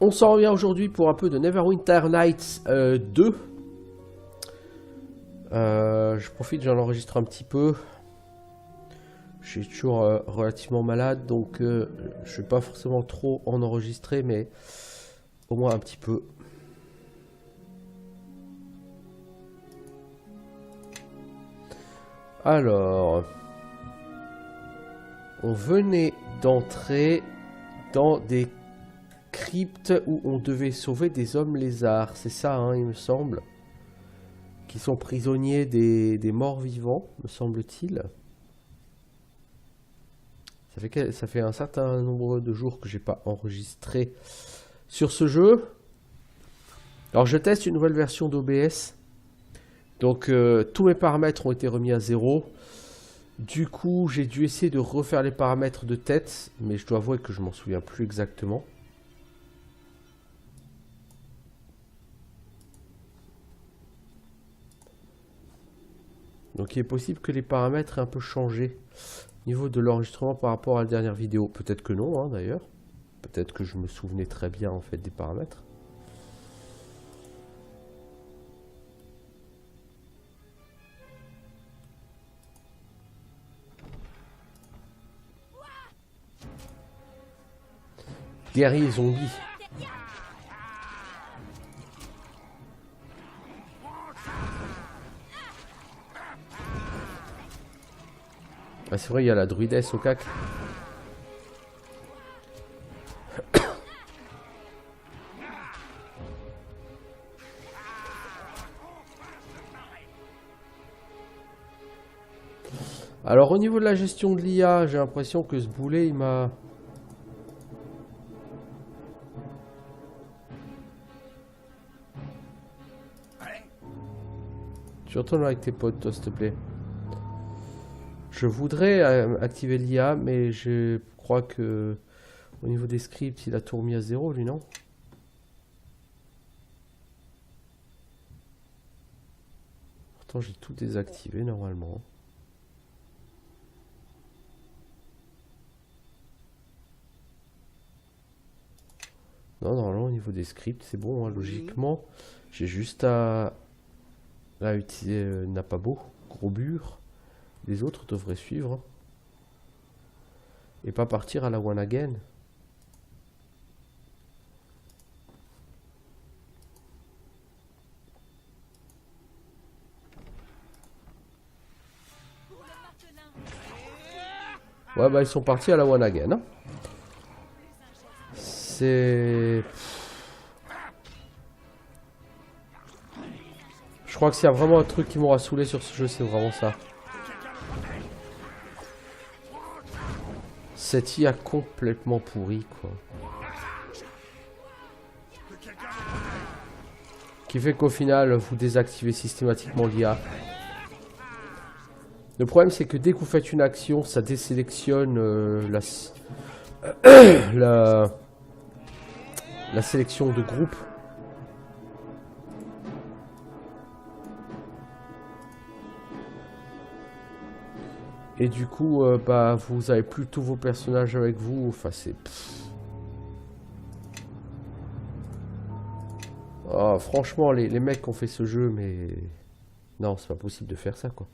On s'en revient aujourd'hui pour un peu de Neverwinter Nights 2. Je profite, j'en enregistre un petit peu. Je suis toujours relativement malade, donc je ne vais pas forcément trop en enregistrer, mais au moins un petit peu. Alors, on venait d'entrer dans des cryptes où on devait sauver des hommes lézards. C'est ça, hein, il me semble. Qui sont prisonniers des morts vivants, me semble-t-il. Ça fait un certain nombre de jours que j'ai pas enregistré sur ce jeu. Alors je teste une nouvelle version d'OBS. Donc tous mes paramètres ont été remis à 0. Du coup j'ai dû essayer de refaire les paramètres de tête. Mais je dois avouer que je m'en souviens plus exactement. Donc il est possible que les paramètres aient un peu changé au niveau de l'enregistrement par rapport à la dernière vidéo. Peut-être que non, hein, d'ailleurs. Peut-être que je me souvenais très bien en fait des paramètres. Guerrier zombie. Ah, c'est vrai, il y a la druidesse au cac. Alors au niveau de la gestion de l'IA, j'ai l'impression que ce boulet il m'a... Tu retournes avec tes potes, toi, s'il te plaît. Je voudrais activer l'IA, mais je crois que au niveau des scripts, il a tout remis à 0, lui, non? Pourtant, j'ai tout désactivé normalement. Non, normalement, au niveau des scripts, c'est bon, hein, logiquement. J'ai juste à utiliser Napabo, gros bur. Les autres devraient suivre. Hein. Et pas partir à la one again. Ouais, bah ils sont partis à la one again. Hein. C'est... Je crois que s'il y a vraiment un truc qui m'aura saoulé sur ce jeu, c'est vraiment ça. Cette IA complètement pourrie, quoi. Qui fait qu'au final, vous désactivez systématiquement l'IA. Le problème, c'est que dès que vous faites une action, ça désélectionne la sélection de groupe. Et du coup, bah, vous avez plus tous vos personnages avec vous. Enfin, c'est... Oh, franchement, les mecs qui ont fait ce jeu, mais... Non, c'est pas possible de faire ça, quoi.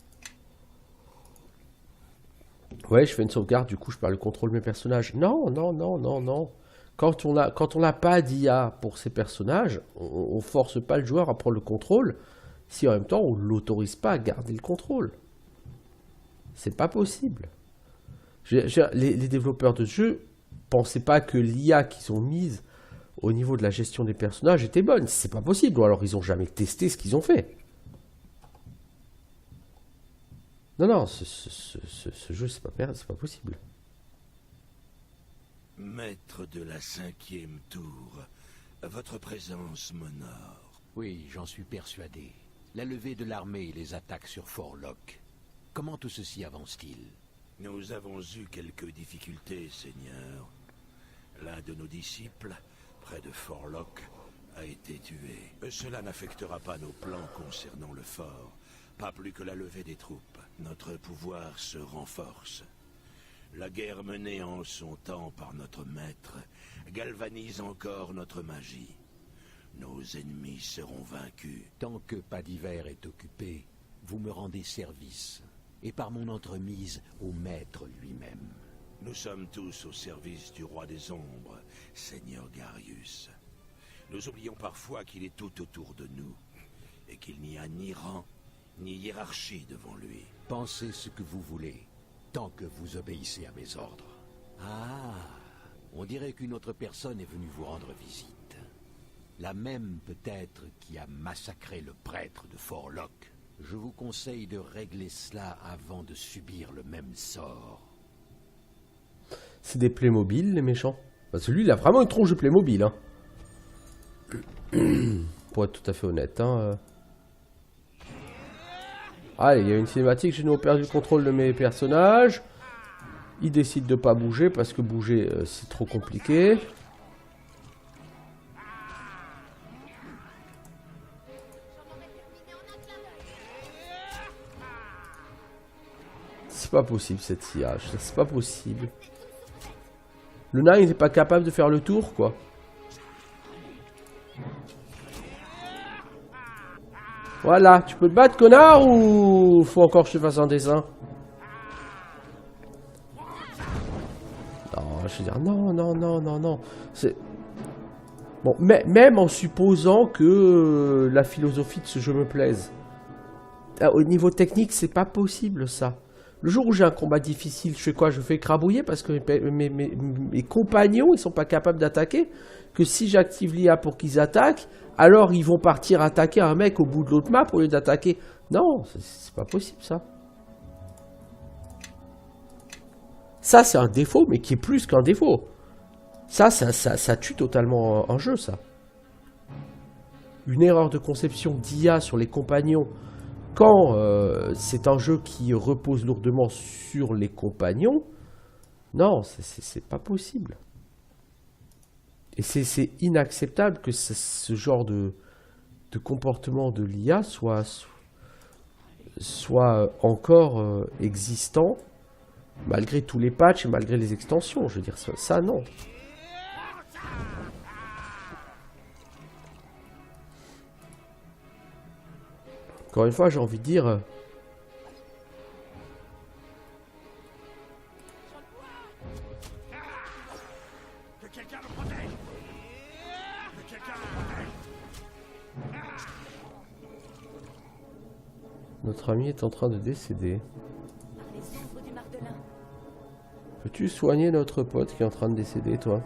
Ouais, je fais une sauvegarde, du coup, je perds le contrôle de mes personnages. Non, non, non, non, non. Quand on n'a pas d'IA pour ces personnages, on force pas le joueur à prendre le contrôle si en même temps on l'autorise pas à garder le contrôle. C'est pas possible. Les développeurs de jeu pensaient pas que l'IA qu'ils ont mise au niveau de la gestion des personnages était bonne. C'est pas possible. Ou alors ils ont jamais testé ce qu'ils ont fait. Non, non, ce jeu, c'est pas possible. Maître de la 5e tour, votre présence m'honore. Oui, j'en suis persuadé. La levée de l'armée et les attaques sur Fort Locke. Comment tout ceci avance-t-il? Nous avons eu quelques difficultés, Seigneur. L'un de nos disciples, près de Fort Locke, a été tué. Cela n'affectera pas nos plans concernant le fort, pas plus que la levée des troupes. Notre pouvoir se renforce. La guerre menée en son temps par notre maître galvanise encore notre magie. Nos ennemis seront vaincus. Tant que Pas d'Hiver est occupé, vous me rendez service. Et par mon entremise au maître lui-même. Nous sommes tous au service du roi des ombres, Seigneur Garius. Nous oublions parfois qu'il est tout autour de nous, et qu'il n'y a ni rang, ni hiérarchie devant lui. Pensez ce que vous voulez, tant que vous obéissez à mes ordres. Ah, on dirait qu'une autre personne est venue vous rendre visite. La même peut-être qui a massacré le prêtre de Forlock. Je vous conseille de régler cela avant de subir le même sort. C'est des Playmobil, les méchants. Parce que lui, il a vraiment une tronche de Playmobil. Hein. Pour être tout à fait honnête. Hein. Allez, il y a une cinématique. J'ai nous perdu le contrôle de mes personnages. Ils décident de pas bouger parce que bouger, c'est trop compliqué. C'est pas possible cette sillage, c'est pas possible. Le nain il n'est pas capable de faire le tour quoi. Voilà, tu peux te battre connard ou faut encore que je te fasse un dessin? Non, je veux dire non, non, non, non, non. C'est... Bon, mais, même en supposant que la philosophie de ce jeu me plaise. Au niveau technique, c'est pas possible ça. Le jour où j'ai un combat difficile, je fais quoi? Je fais écrabouiller parce que mes compagnons, ils sont pas capables d'attaquer. Que si j'active l'IA pour qu'ils attaquent, alors ils vont partir attaquer un mec au bout de l'autre map au lieu d'attaquer. Non, c'est pas possible ça. Ça, c'est un défaut, mais qui est plus qu'un défaut. Ça tue totalement un jeu, ça. Une erreur de conception d'IA sur les compagnons. Quand c'est un jeu qui repose lourdement sur les compagnons, non, c'est pas possible. Et c'est inacceptable que ce genre de comportement de l'IA soit encore existant, malgré tous les patchs et malgré les extensions. Je veux dire, ça non. Encore une fois, j'ai envie de dire... Notre ami est en train de décéder. Peux-tu soigner notre pote qui est en train de décéder, toi?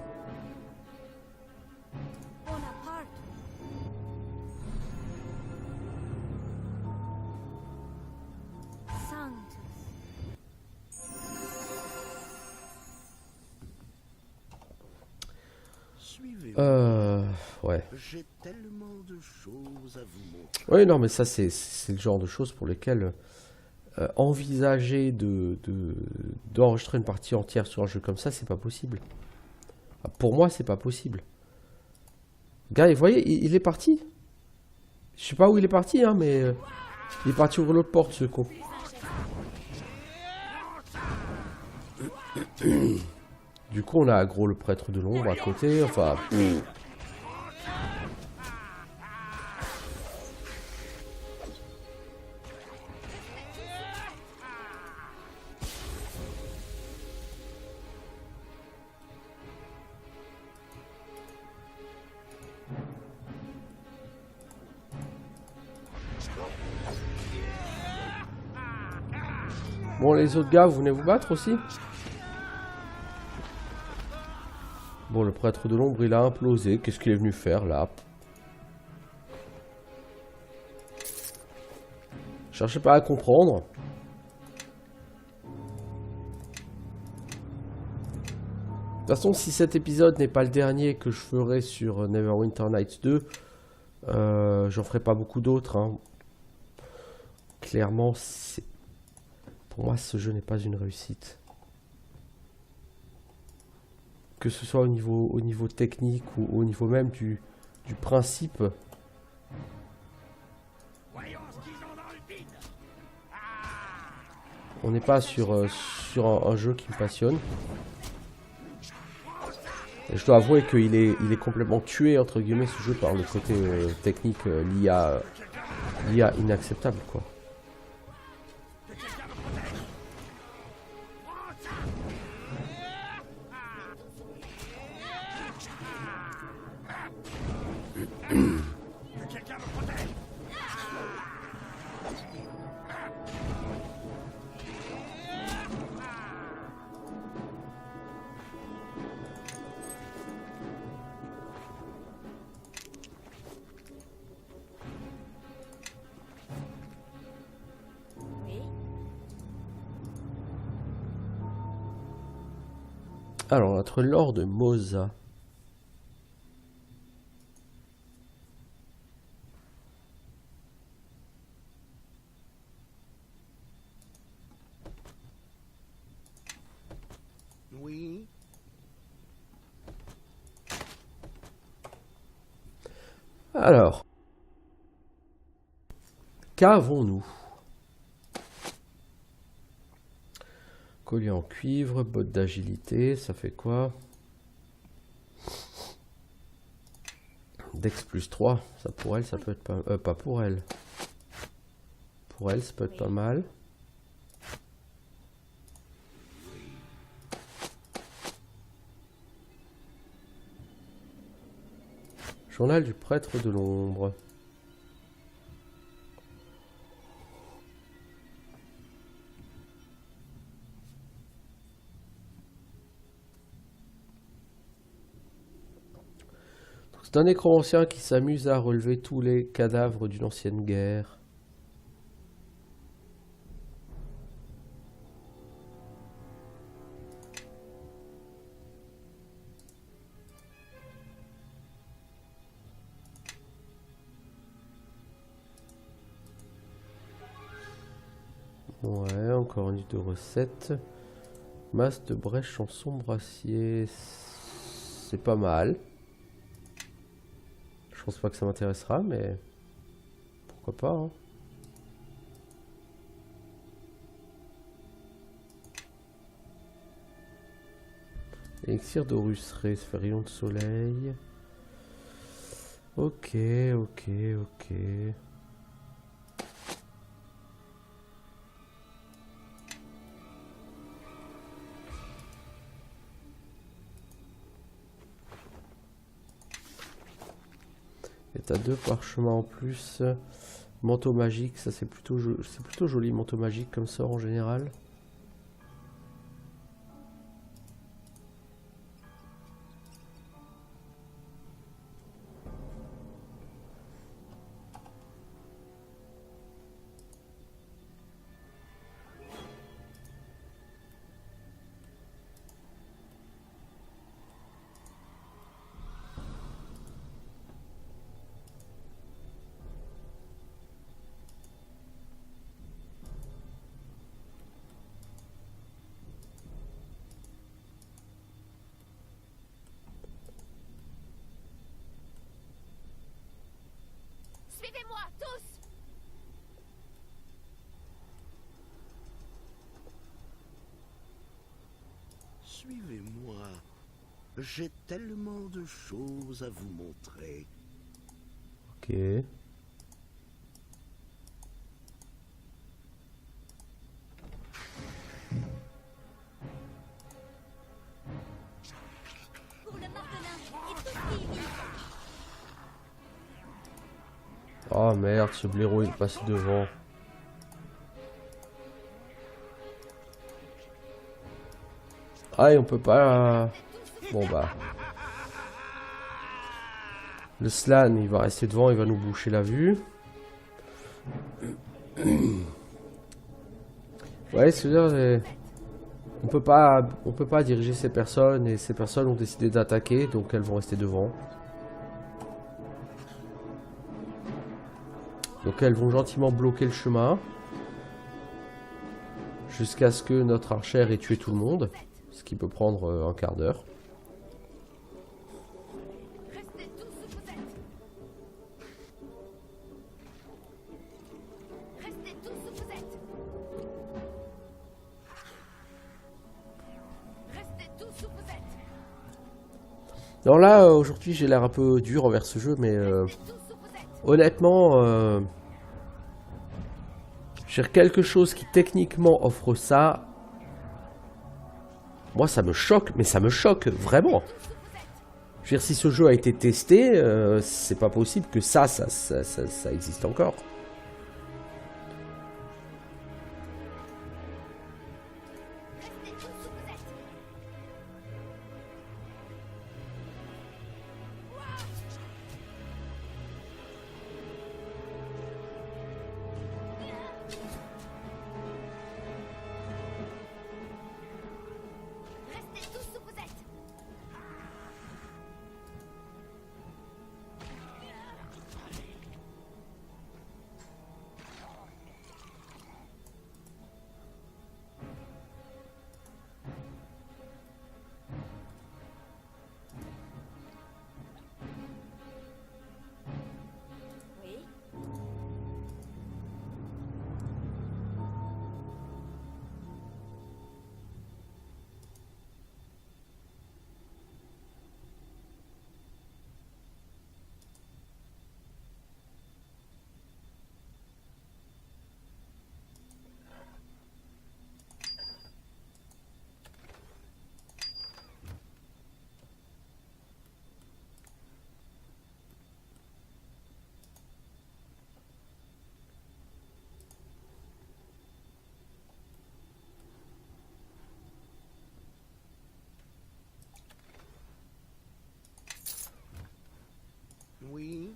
Ouais. J'ai tellement de choses à vous montrer. Oui, non, mais ça, c'est le genre de choses pour lesquelles envisager d'enregistrer une partie entière sur un jeu comme ça, c'est pas possible. Pour moi, c'est pas possible. Gars, vous voyez, il est parti. Je sais pas où il est parti, hein, mais il est parti ouvrir l'autre porte, ce con. Du coup, on a aggro le prêtre de l'ombre à côté, enfin... Bon, les autres gars, vous venez vous battre aussi? Bon, le prêtre de l'ombre, il a implosé. Qu'est-ce qu'il est venu faire, là? Cherchez pas à comprendre. De toute façon, si cet épisode n'est pas le dernier que je ferai sur Neverwinter Nights 2, j'en ferai pas beaucoup d'autres. Hein. Clairement, pour moi, ce jeu n'est pas une réussite. Que ce soit au niveau technique ou au niveau même du principe. Voyons ce qu'ils ont dans le vide. On n'est pas sur, sur un jeu qui me passionne. Et je dois avouer qu'il est, il est complètement tué, entre guillemets, ce jeu par le côté technique, l'IA inacceptable, quoi. Alors, notre Lord Moza. Oui. Alors, qu'avons-nous? Collier en cuivre, bottes d'agilité, ça fait quoi? Dex plus 3, ça pour elle, ça peut être pas... pas pour elle. Pour elle, ça peut être pas mal. Journal du prêtre de l'ombre. C'est un nécromancien qui s'amuse à relever tous les cadavres d'une ancienne guerre. Ouais, encore un livre de recettes. Masse de brèche en sombre acier. C'est pas mal. Je pense pas que ça m'intéressera, mais pourquoi pas, hein. Élixir d'Horus Ré, rayon de soleil. Ok, ok, ok. Et t'as 2 parchemins en plus. Manteau magique, ça c'est plutôt joli, manteau magique comme sort en général. Suivez-moi, tous! Suivez-moi. J'ai tellement de choses à vous montrer. Ok. Pour le martelin et tout ce qui y vit. Oh merde, ce blaireau il est passé devant. Ah, et on peut pas... Bon bah... Le Slan, il va rester devant, il va nous boucher la vue. Ouais, c'est-à-dire... On peut pas diriger ces personnes, et ces personnes ont décidé d'attaquer, donc elles vont rester devant. Donc elles vont gentiment bloquer le chemin. Jusqu'à ce que notre archère ait tué tout le monde. Ce qui peut prendre un quart d'heure. Restez tous où vous êtes. Restez tous où vous êtes. Non, là, aujourd'hui, j'ai l'air un peu dur envers ce jeu, mais Restez tous où vous êtes. honnêtement, j'ai quelque chose qui techniquement offre ça. Moi, ça me choque, mais ça me choque vraiment. Tous où vous êtes. Je veux dire, si ce jeu a été testé, c'est pas possible que ça existe encore. Restez tous où vous êtes. Restez tous où vous êtes. Oui. Oui.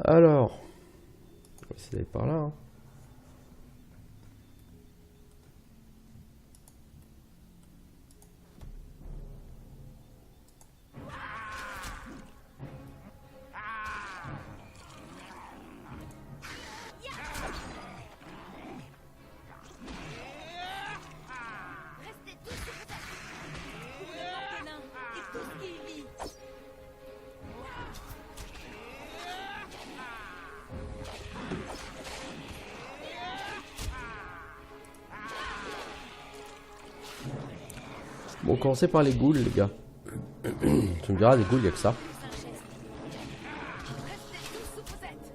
Alors, on va essayer d'aller par là. Hein. Restez tous où vous êtes. Pour le martelin et tout ce qui y vit. Bon, on commencer par les ghouls, les gars. Tu me diras, les ghouls, il n'y a que ça. Restez tous où vous êtes.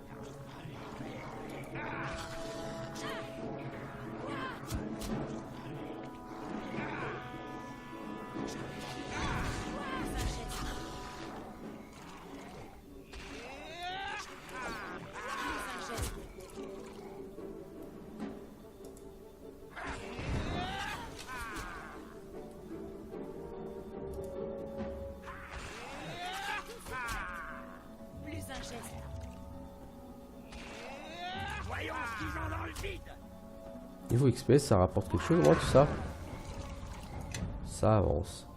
Plus un geste. Voyons ce qu'ils ont dans le vide. Niveau XP, ça rapporte quelque chose, moi, tout ça. Ça avance.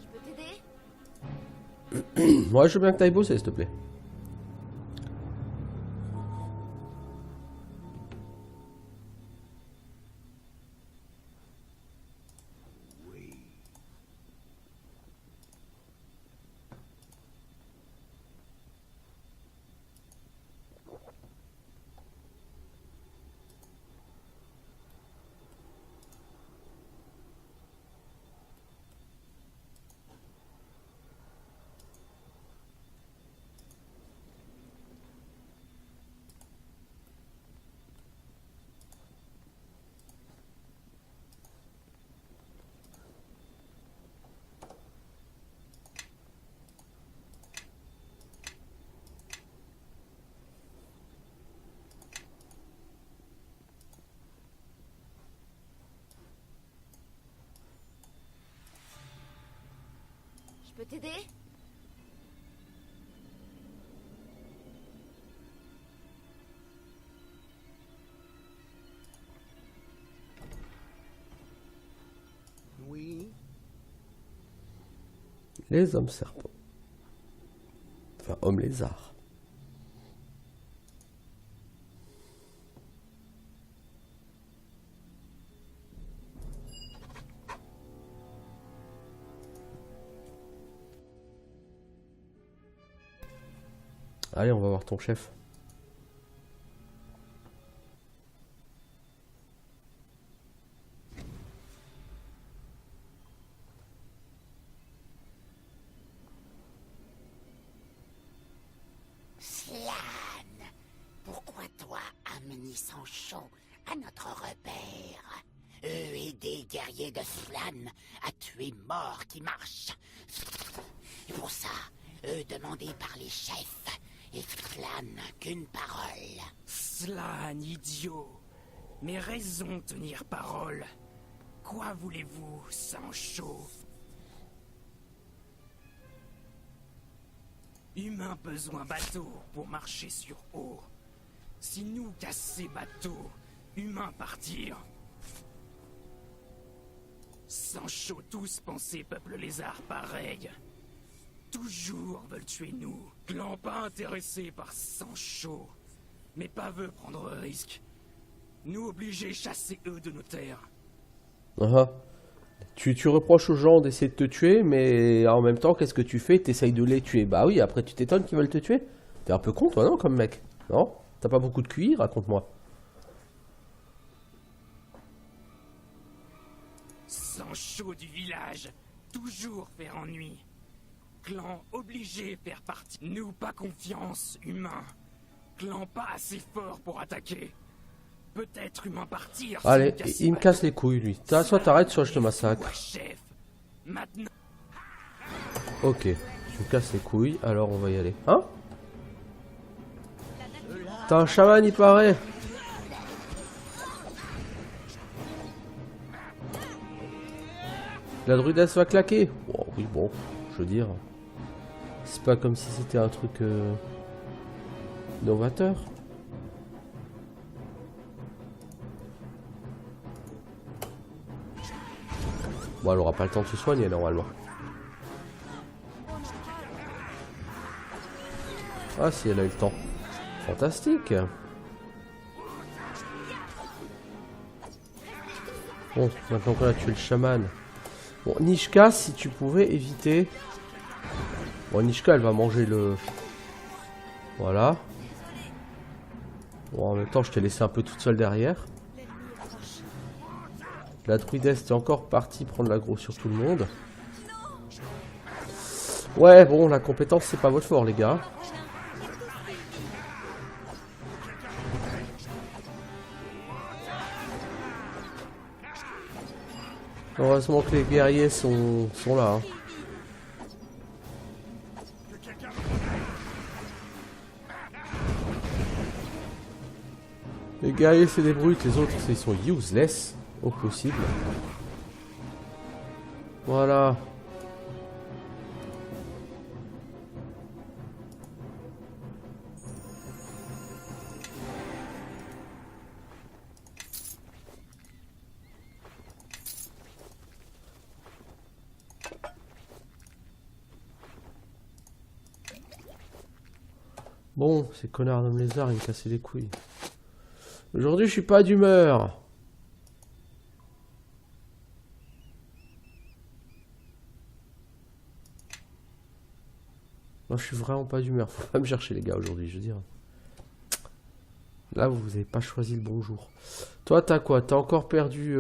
Je peux t'aider? Moi, je veux bien que t'ailles bosser, s'il te plaît. Je peux t'aider? Les hommes serpents. Enfin, hommes lézards. Allez, on va voir ton chef. Slann, pourquoi toi amener Sancho à notre repère? Eux et des guerriers de Slann à tuer mort qui marche. Et pour ça, eux demandés par les chefs, et Slann qu'une parole. Slann, idiot. Mes raisons tenir parole. Quoi voulez-vous, Sancho? Humain besoin bateau pour marcher sur eau. Si nous casser bateau, humain partir. Sancho tous penser peuple lézard pareil. Toujours veulent tuer nous. Clan pas intéressé par Sancho, mais pas veut prendre risque. Nous obligés chasser eux de nos terres. Tu reproches aux gens d'essayer de te tuer, mais en même temps, qu'est-ce que tu fais? T'essayes de les tuer. Bah oui, après tu t'étonnes qu'ils veulent te tuer. T'es un peu con, toi, non, comme mec? Non? T'as pas beaucoup de QI? Raconte-moi. Sancho du village, toujours faire ennui. Clan obligé faire partie. Nous pas confiance, humain. Clan pas assez fort pour attaquer. Peut-être humain partir. Allez, il me casse les couilles, lui. Soit t'arrêtes, soit je te massacre. Chef. Maintenant. Ok, tu me casses les couilles, alors on va y aller. Hein? T'as un chaman, il paraît. La druidesse va claquer. Oh, oui, bon, je veux dire. C'est pas comme si c'était un truc novateur. Bon, elle aura pas le temps de se soigner normalement. Ah si, elle a eu le temps. Fantastique. Bon, maintenant qu'on a tué le chaman. Bon, Nishka, si tu pouvais éviter... Bon, Nishka, elle va manger le... Voilà. Bon, en même temps, je t'ai laissé un peu toute seule derrière. La druidesse est encore partie prendre l'aggro sur tout le monde. Ouais, bon, la compétence, c'est pas votre fort, les gars. Heureusement que les guerriers sont là. Hein. Les guerriers, c'est des brutes, les autres, ils sont useless au possible. Voilà. Bon, ces connards d'hommes lézards, ils me cassaient les couilles. Aujourd'hui, je suis pas d'humeur. Moi, je suis vraiment pas d'humeur. Faut pas me chercher, les gars, aujourd'hui, je veux dire. Là, vous avez pas choisi le bon jour. Toi, t'as quoi? T'as encore perdu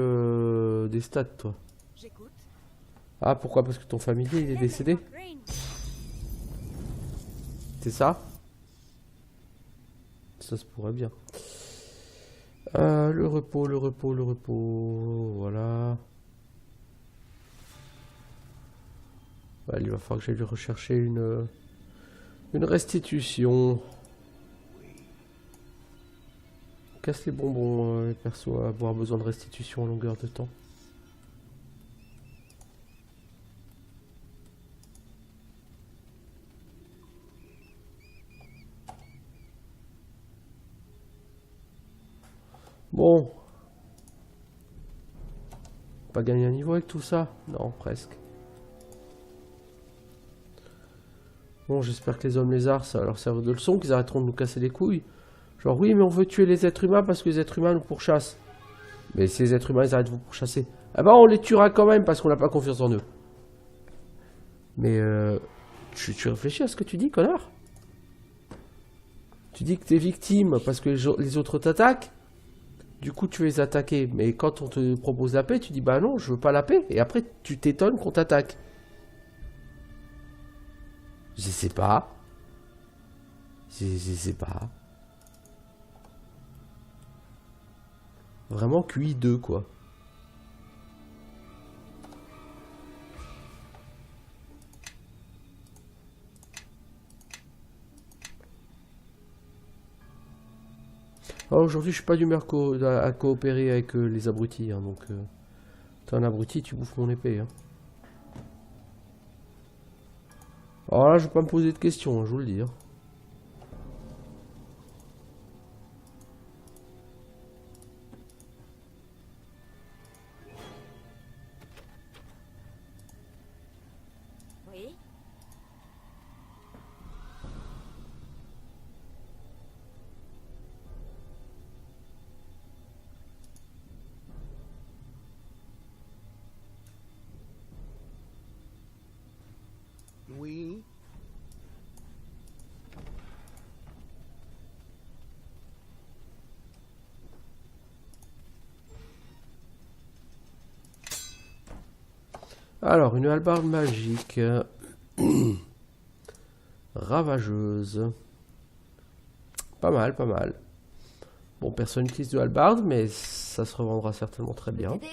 des stats, toi? J'écoute. Ah, pourquoi? Parce que ton familier, il est décédé? C'est ça? Ça se pourrait bien. Le repos, le repos, le repos. Voilà. Ouais, il va falloir que j'aille lui rechercher une restitution. Casse les bonbons, les persos, à avoir besoin de restitution en longueur de temps. Bon. Pas gagner un niveau avec tout ça? Non, presque. Bon, j'espère que les hommes lézards, ça va leur servir de leçon, qu'ils arrêteront de nous casser les couilles. Genre, oui, mais on veut tuer les êtres humains parce que les êtres humains nous pourchassent. Mais si les êtres humains, ils arrêtent de vous pourchasser, ah ben on les tuera quand même parce qu'on n'a pas confiance en eux. Mais, tu réfléchis à ce que tu dis, connard? Tu dis que t'es victime parce que les autres t'attaquent. Du coup, tu veux les attaquer. Mais quand on te propose la paix, tu dis, bah non, je veux pas la paix. Et après, tu t'étonnes qu'on t'attaque. Je sais pas. Je sais pas. Vraiment QI2, quoi. Ah, aujourd'hui, je suis pas d'humeur à coopérer avec les abrutis. Hein, donc, t'es un abruti, tu bouffes mon épée. Hein. Alors là, je vais pas me poser de questions, hein, je vous le dis. Hein. Oui. Oui. Alors, une hallebarde magique. Ravageuse. Pas mal, pas mal. Bon, personne n'utilise de hallebarde, mais ça se revendra certainement très bien. T'aider?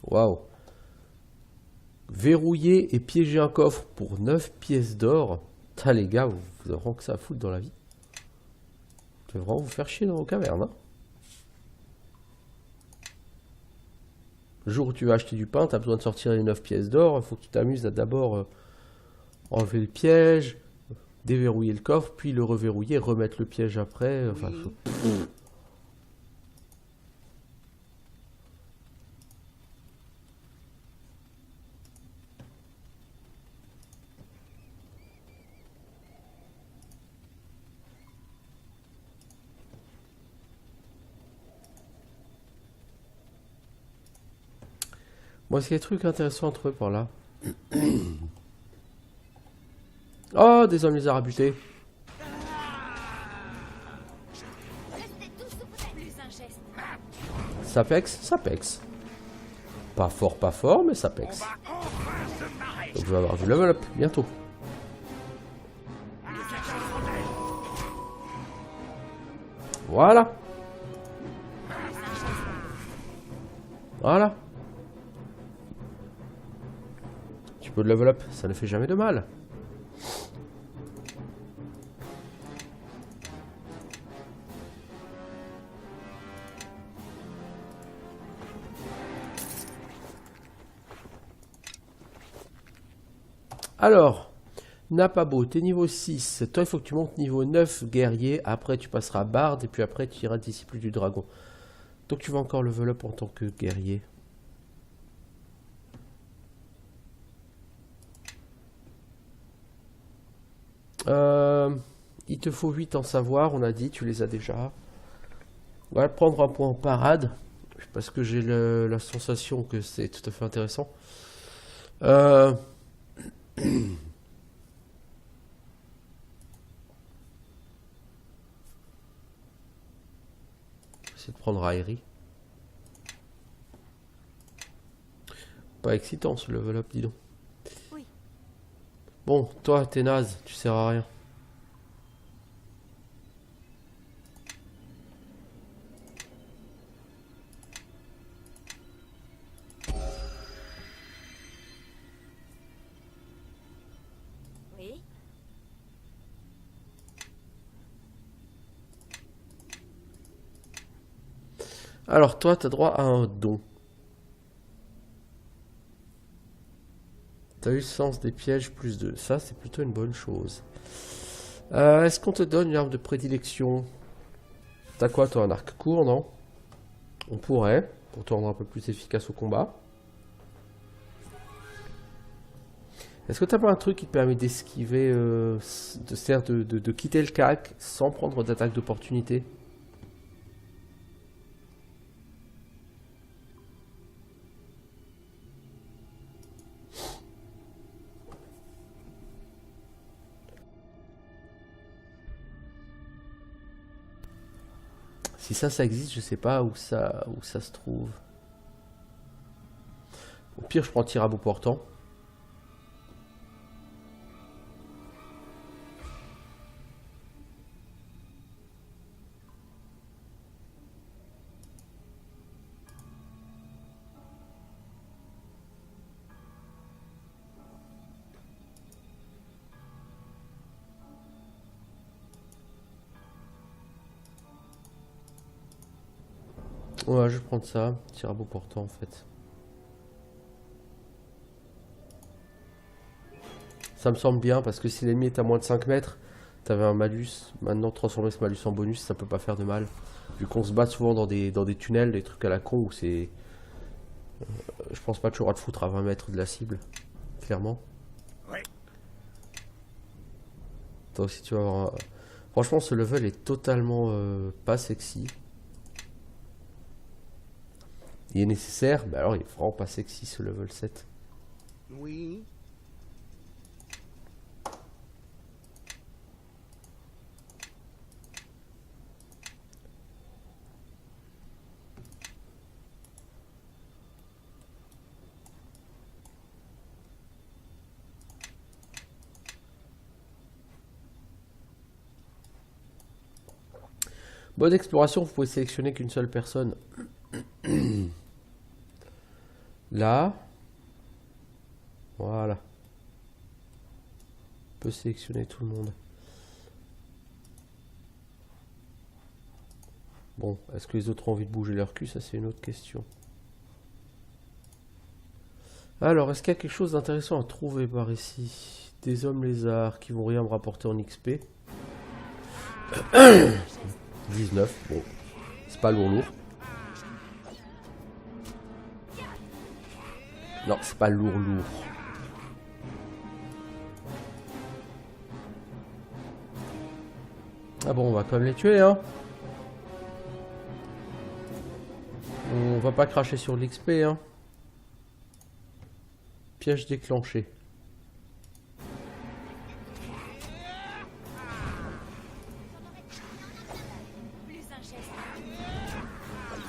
Waouh. Verrouiller et piéger un coffre pour 9 pièces d'or. Putain, les gars, vous avez vraiment que ça à foutre dans la vie. Vous devez vraiment vous faire chier dans vos cavernes. Hein. Le jour où tu vas acheter du pain, tu as besoin de sortir les 9 pièces d'or. Il faut que tu t'amuses à d'abord enlever le piège, déverrouiller le coffre, puis le reverrouiller, remettre le piège après. Enfin, moi, est-ce qu'il y a des trucs intéressants à trouver par là? Oh, des hommes lézards à buter. Restez tous sous protection. Plus un geste. Ça pexe, ça pexe. Pas fort, mais ça pexe. Donc je vais avoir du level up bientôt. Voilà. Voilà. Tu peux level up, ça ne fait jamais de mal. Alors, Napabo, t'es niveau 6. Toi, il faut que tu montes niveau 9 guerrier. Après, tu passeras barde. Et puis après, tu iras disciple du dragon. Donc, tu vas encore level up en tant que guerrier. Il te faut 8 en savoir. On a dit, tu les as déjà. On va prendre un point en parade. Parce que j'ai la sensation que c'est tout à fait intéressant. C'est de prendre Airi. Pas excitant ce level up, dis donc. Oui. Bon, toi, t'es naze, tu sers à rien. Oui. Alors, toi, t'as droit à un don. T'as eu sens des pièges plus 2. Ça, c'est plutôt une bonne chose. Est-ce qu'on te donne une arme de prédilection? T'as quoi, toi? Un arc court, non? On pourrait, pour te rendre un peu plus efficace au combat. Est-ce que t'as pas un truc qui te permet d'esquiver, de quitter le cac sans prendre d'attaque d'opportunité? Si ça existe, je sais pas où ça se trouve. Au pire, je prends tir à bout portant. Ouais, je vais prendre ça. Tir à bout portant, en fait. Ça me semble bien, parce que si l'ennemi est à moins de 5 mètres, t'avais un malus. Maintenant, transformer ce malus en bonus, ça peut pas faire de mal. Vu qu'on se bat souvent dans des tunnels, des trucs à la con, où c'est... je pense pas que tu auras de foutre à 20 mètres de la cible. Clairement. Ouais. Toi aussi, tu vas avoir un... Franchement, ce level est totalement pas sexy. Il est nécessaire, mais alors il est vraiment pas sexy ce level 7. Oui. Bonne exploration, vous pouvez sélectionner qu'une seule personne. Là. Voilà. On peut sélectionner tout le monde. Bon, est-ce que les autres ont envie de bouger leur cul? Ça, c'est une autre question. Alors, est-ce qu'il y a quelque chose d'intéressant à trouver par ici? Des hommes lézards qui vont rien me rapporter en XP. 19, bon. C'est pas lourd. Non, c'est pas lourd. Ah bon, on va quand même les tuer, hein. On va pas cracher sur l'XP, hein. Piège déclenché.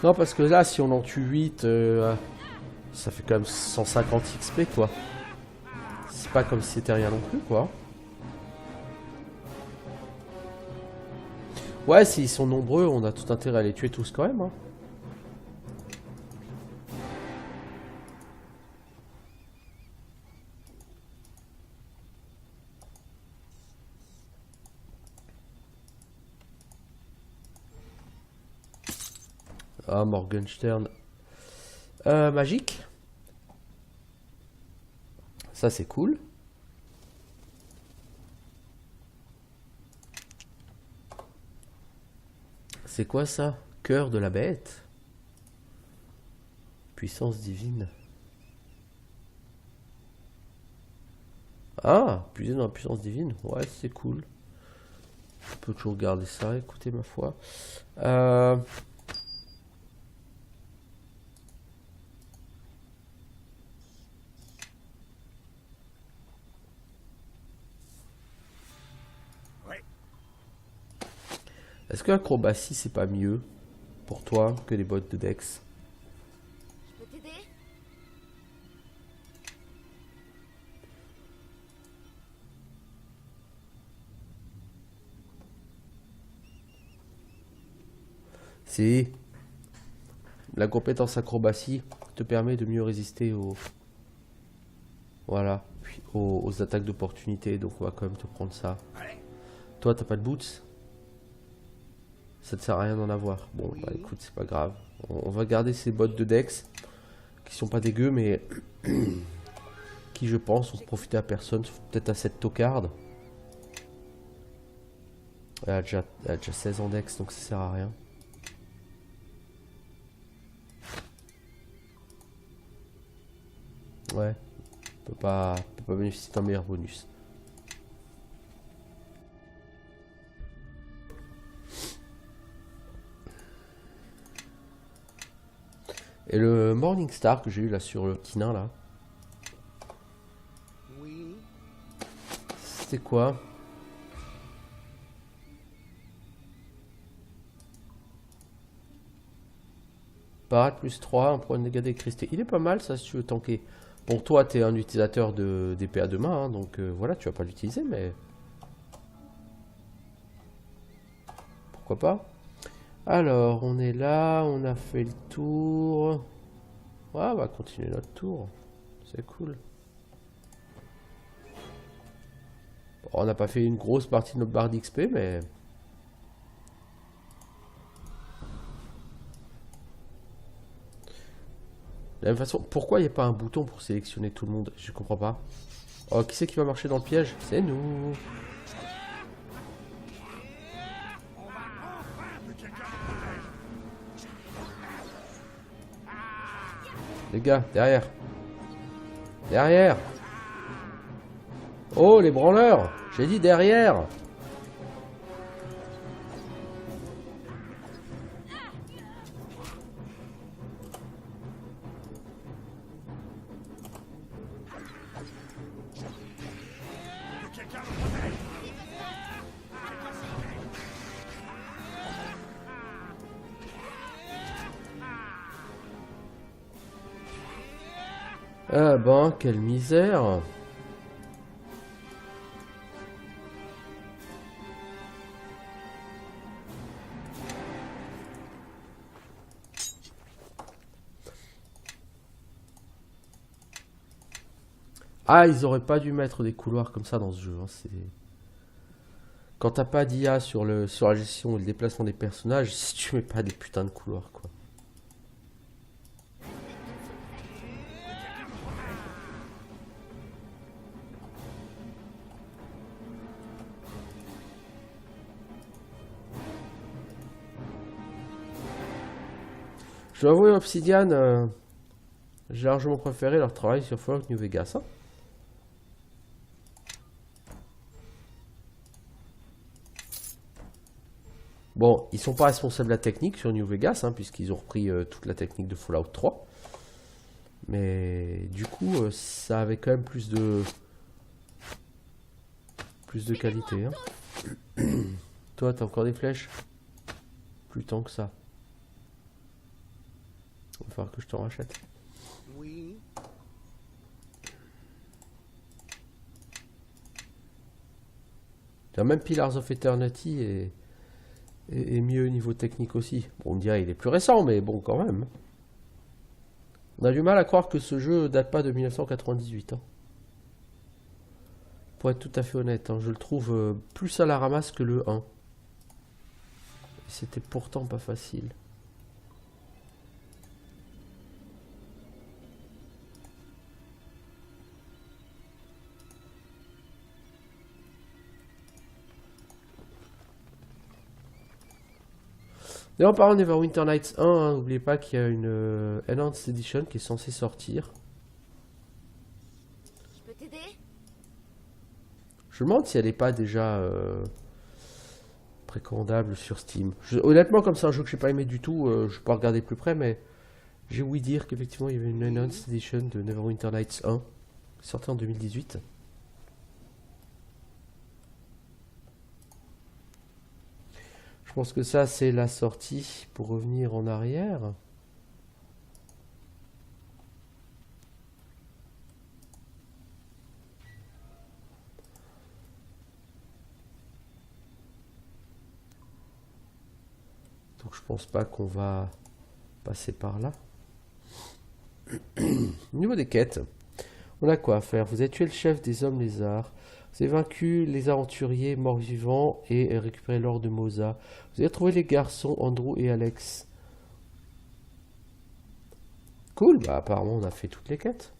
Non, parce que là, si on en tue 8, ça fait quand même 150 XP, quoi. C'est pas comme si c'était rien non plus, quoi. Ouais, s'ils sont nombreux, on a tout intérêt à les tuer tous quand même, hein. Ah, Morgenstern. Magique. Ça, c'est cool. C'est quoi ça? Cœur de la bête. Puissance divine. Ah, puiser dans la puissance divine. Ouais, c'est cool. On peut toujours garder ça, écoutez ma foi. Est-ce que l'acrobatie c'est pas mieux pour toi que les bottes de Dex? Je peux t'aider? Si. La compétence acrobatie te permet de mieux résister aux... Voilà. Aux attaques d'opportunité. Donc on va quand même te prendre ça. Toi t'as pas de boots? Ça te sert à rien d'en avoir. Bon, Oui. bah écoute, c'est pas grave. On va garder ces bottes de Dex qui sont pas dégueu, mais qui qui, je pense, ont profité à personne, sauf peut-être à cette tocarde. Elle a déjà 16 en dex, donc ça sert à rien. Ouais, peut pas bénéficier d'un meilleur bonus. Et le Morning Star que j'ai eu là sur le petit nain là, Oui. c'était quoi? Parade plus 3, un point de dégâts d'électricité. Il est pas mal ça si tu veux tanker. Bon, toi t'es un utilisateur d'épée à deux mains, hein, donc voilà, tu vas pas l'utiliser, mais pourquoi pas. Alors, on est là, on a fait le tour. Ouais, on va continuer notre tour. C'est cool. Bon, on n'a pas fait une grosse partie de notre barre d'XP, mais... De la même façon, pourquoi il n'y a pas un bouton pour sélectionner tout le monde? Je comprends pas. Oh, qui c'est qui va marcher dans le piège? C'est nous. Les gars, derrière. Derrière. Oh, les branleurs. J'ai dit derrière. Ah ben, quelle misère. Ah, ils auraient pas dû mettre des couloirs comme ça dans ce jeu. Hein, c'est... Quand t'as pas d'IA sur la gestion et le déplacement des personnages, si tu mets pas des putains de couloirs, quoi. Je dois avouer, Obsidian, j'ai largement préféré leur travail sur Fallout New Vegas. Hein. Bon, ils sont pas responsables de la technique sur New Vegas, hein, puisqu'ils ont repris toute la technique de Fallout 3. Mais du coup, ça avait quand même plus de qualité. Hein. Toi, t'as encore des flèches? Plus tant que ça. Il va falloir que je t'en rachète. Oui. Même Pillars of Eternity est mieux au niveau technique aussi. Bon, on dirait il est plus récent, mais bon, quand même. On a du mal à croire que ce jeu date pas de 1998. Hein. Pour être tout à fait honnête, hein, je le trouve plus à la ramasse que le 1. C'était pourtant pas facile. D'ailleurs, en parlant de Neverwinter Nights 1, hein, n'oubliez pas qu'il y a une Enhanced Edition qui est censée sortir. Je peux t'aider? Je me demande si elle n'est pas déjà précommandable sur Steam. Honnêtement, comme c'est un jeu que je n'ai pas aimé du tout, je ne vais pas regarder plus près, mais j'ai ouï dire qu'effectivement il y avait une Enhanced Edition de Neverwinter Nights 1, sortie en 2018. Je pense que ça, c'est la sortie pour revenir en arrière. Donc je pense pas qu'on va passer par là. Au niveau des quêtes, on a quoi à faire? Vous avez tué le chef des hommes lézards. Vous avez vaincu les aventuriers morts-vivants et récupéré l'or de Mosa. Vous avez trouvé les garçons Andrew et Alex. Cool, bah apparemment on a fait toutes les quêtes.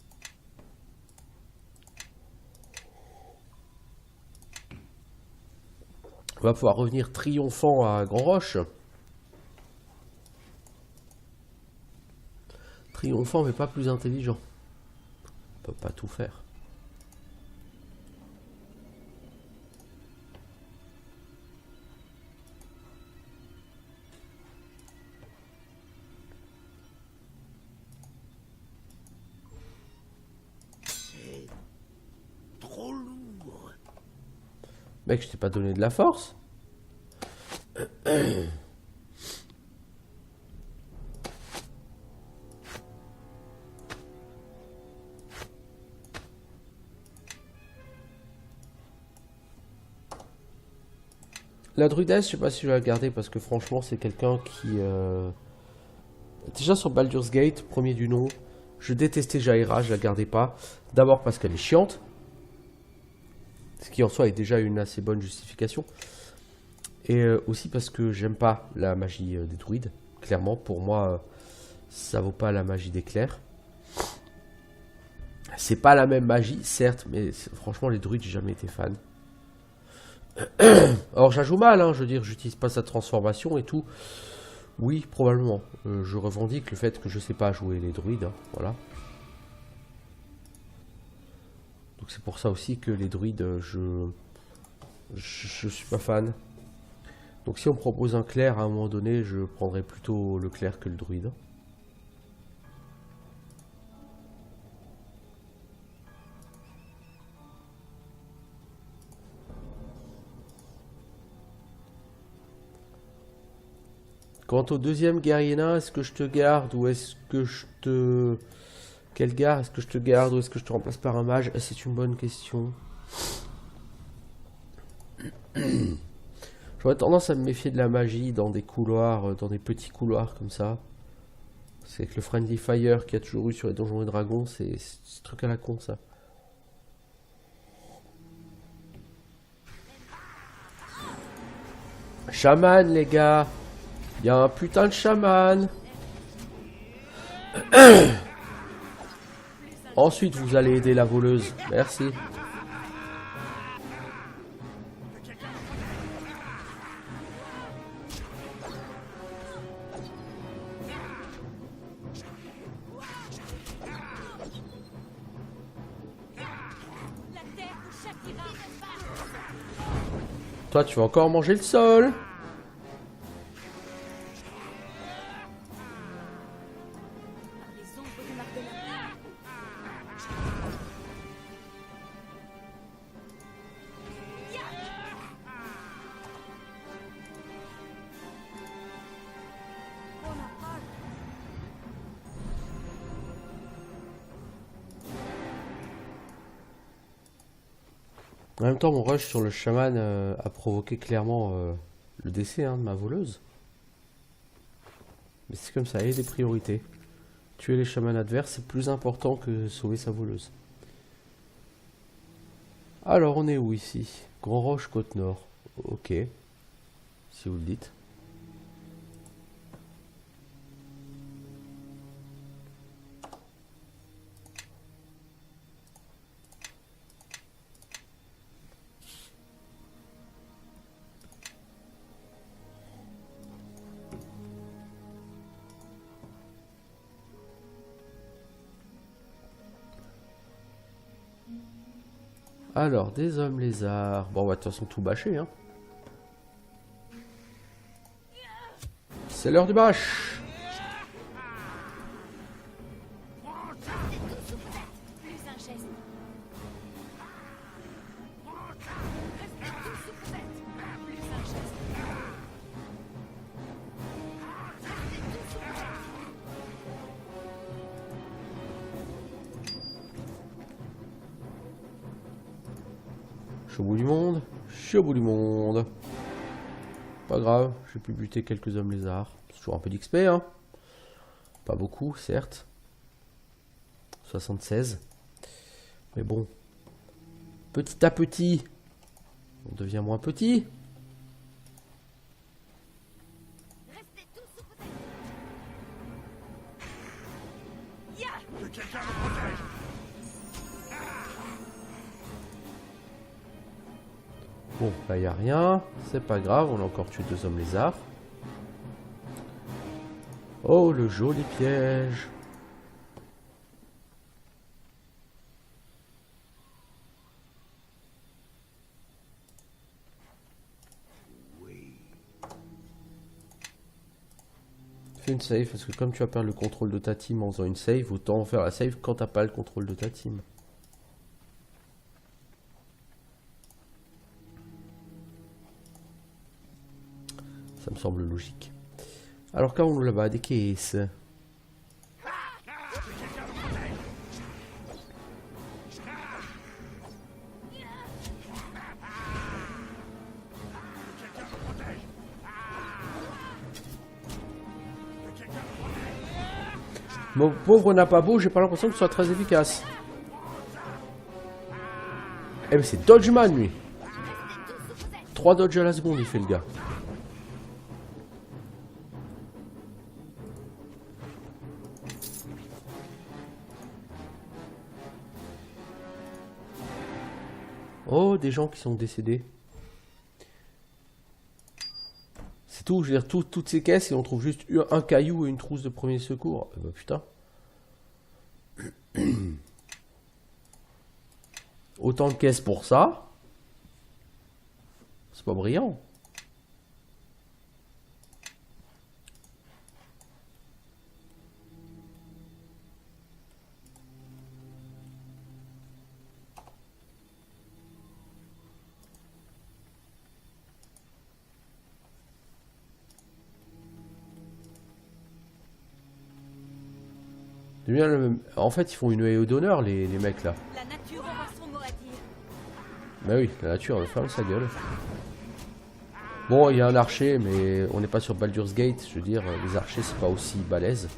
On va pouvoir revenir triomphant à Grand Roche. Triomphant mais pas plus intelligent. On peut pas tout faire. Trop lourd. Mec, je t'ai pas donné de la force. La druidesse, je sais pas si je vais la garder parce que franchement, c'est quelqu'un qui... Déjà sur Baldur's Gate, premier du nom, je détestais Jaira, je la gardais pas. D'abord parce qu'elle est chiante. Ce qui en soi est déjà une assez bonne justification. Et aussi parce que j'aime pas la magie des druides. Clairement, pour moi, ça vaut pas la magie d'éclair. C'est pas la même magie, certes, mais franchement, les druides, j'ai jamais été fan. Alors, j'ajoute mal, hein, je veux dire, j'utilise pas sa transformation et tout. Oui, probablement. Je revendique le fait que je sais pas jouer les druides, hein, voilà. Donc c'est pour ça aussi que les druides, je suis pas fan. Donc si on me propose un clerc à un moment donné, je prendrai plutôt le clerc que le druide. Quant au deuxième guerrier nain, est-ce que je te garde ou est-ce que je te... Quel gars est-ce que je te garde ou est-ce que je te remplace par un mage? C'est une bonne question. J'aurais tendance à me méfier de la magie dans des couloirs, dans des petits couloirs comme ça. C'est que le Friendly Fire qu'il y a toujours eu sur les Donjons et Dragons, c'est ce truc à la con ça. Chaman les gars, il y a un putain de chaman. Ensuite vous allez aider la voleuse, merci. Toi, tu vas encore manger le sol. En même temps, mon rush sur le chaman a provoqué clairement le décès de ma voleuse. Mais c'est comme ça, il y a des priorités. Tuer les chamans adverses, c'est plus important que sauver sa voleuse. Alors, on est où ici? Grand Roche, côte nord. Ok. Si vous le dites. Alors, des hommes lézards. Bon, on va de toute façon tout bâcher, hein. C'est l'heure du bâche. Plus un geste. Restez tous sous couverte. Plus un geste. Restez tous sous couverte. Je suis au bout du monde. Je suis au bout du monde. Pas grave, j'ai pu buter quelques hommes lézards. C'est toujours un peu d'XP, hein. Pas beaucoup, certes. 76. Mais bon. Petit à petit, on devient moins petit. Restez tous sous couverte. Que quelqu'un me protège. Bon, là, il n'y a rien. C'est pas grave, on a encore tué 2 hommes lézards. Oh, le joli piège. Fais une save, parce que comme tu vas perdre le contrôle de ta team en faisant une save, autant faire la save quand t'as pas le contrôle de ta team. Ça me semble logique. Alors qu'avons-nous là-bas? Des caisses. Mon pauvre n'a pas beau, j'ai pas l'impression que ce soit très efficace. Eh mais c'est Dodgeman lui. 3 dodges à la seconde il fait le gars. Oh, des gens qui sont décédés. C'est tout, je veux dire, toutes ces caisses et on trouve juste un caillou et une trousse de premier secours. Bah putain. Autant de caisses pour ça. C'est pas brillant. En fait, ils font une haie d'honneur, les mecs là. La nature aura son mot à dire. Bah oui, la nature elle ferme sa gueule. Bon, il y a un archer, mais on n'est pas sur Baldur's Gate. Je veux dire, les archers c'est pas aussi balèze.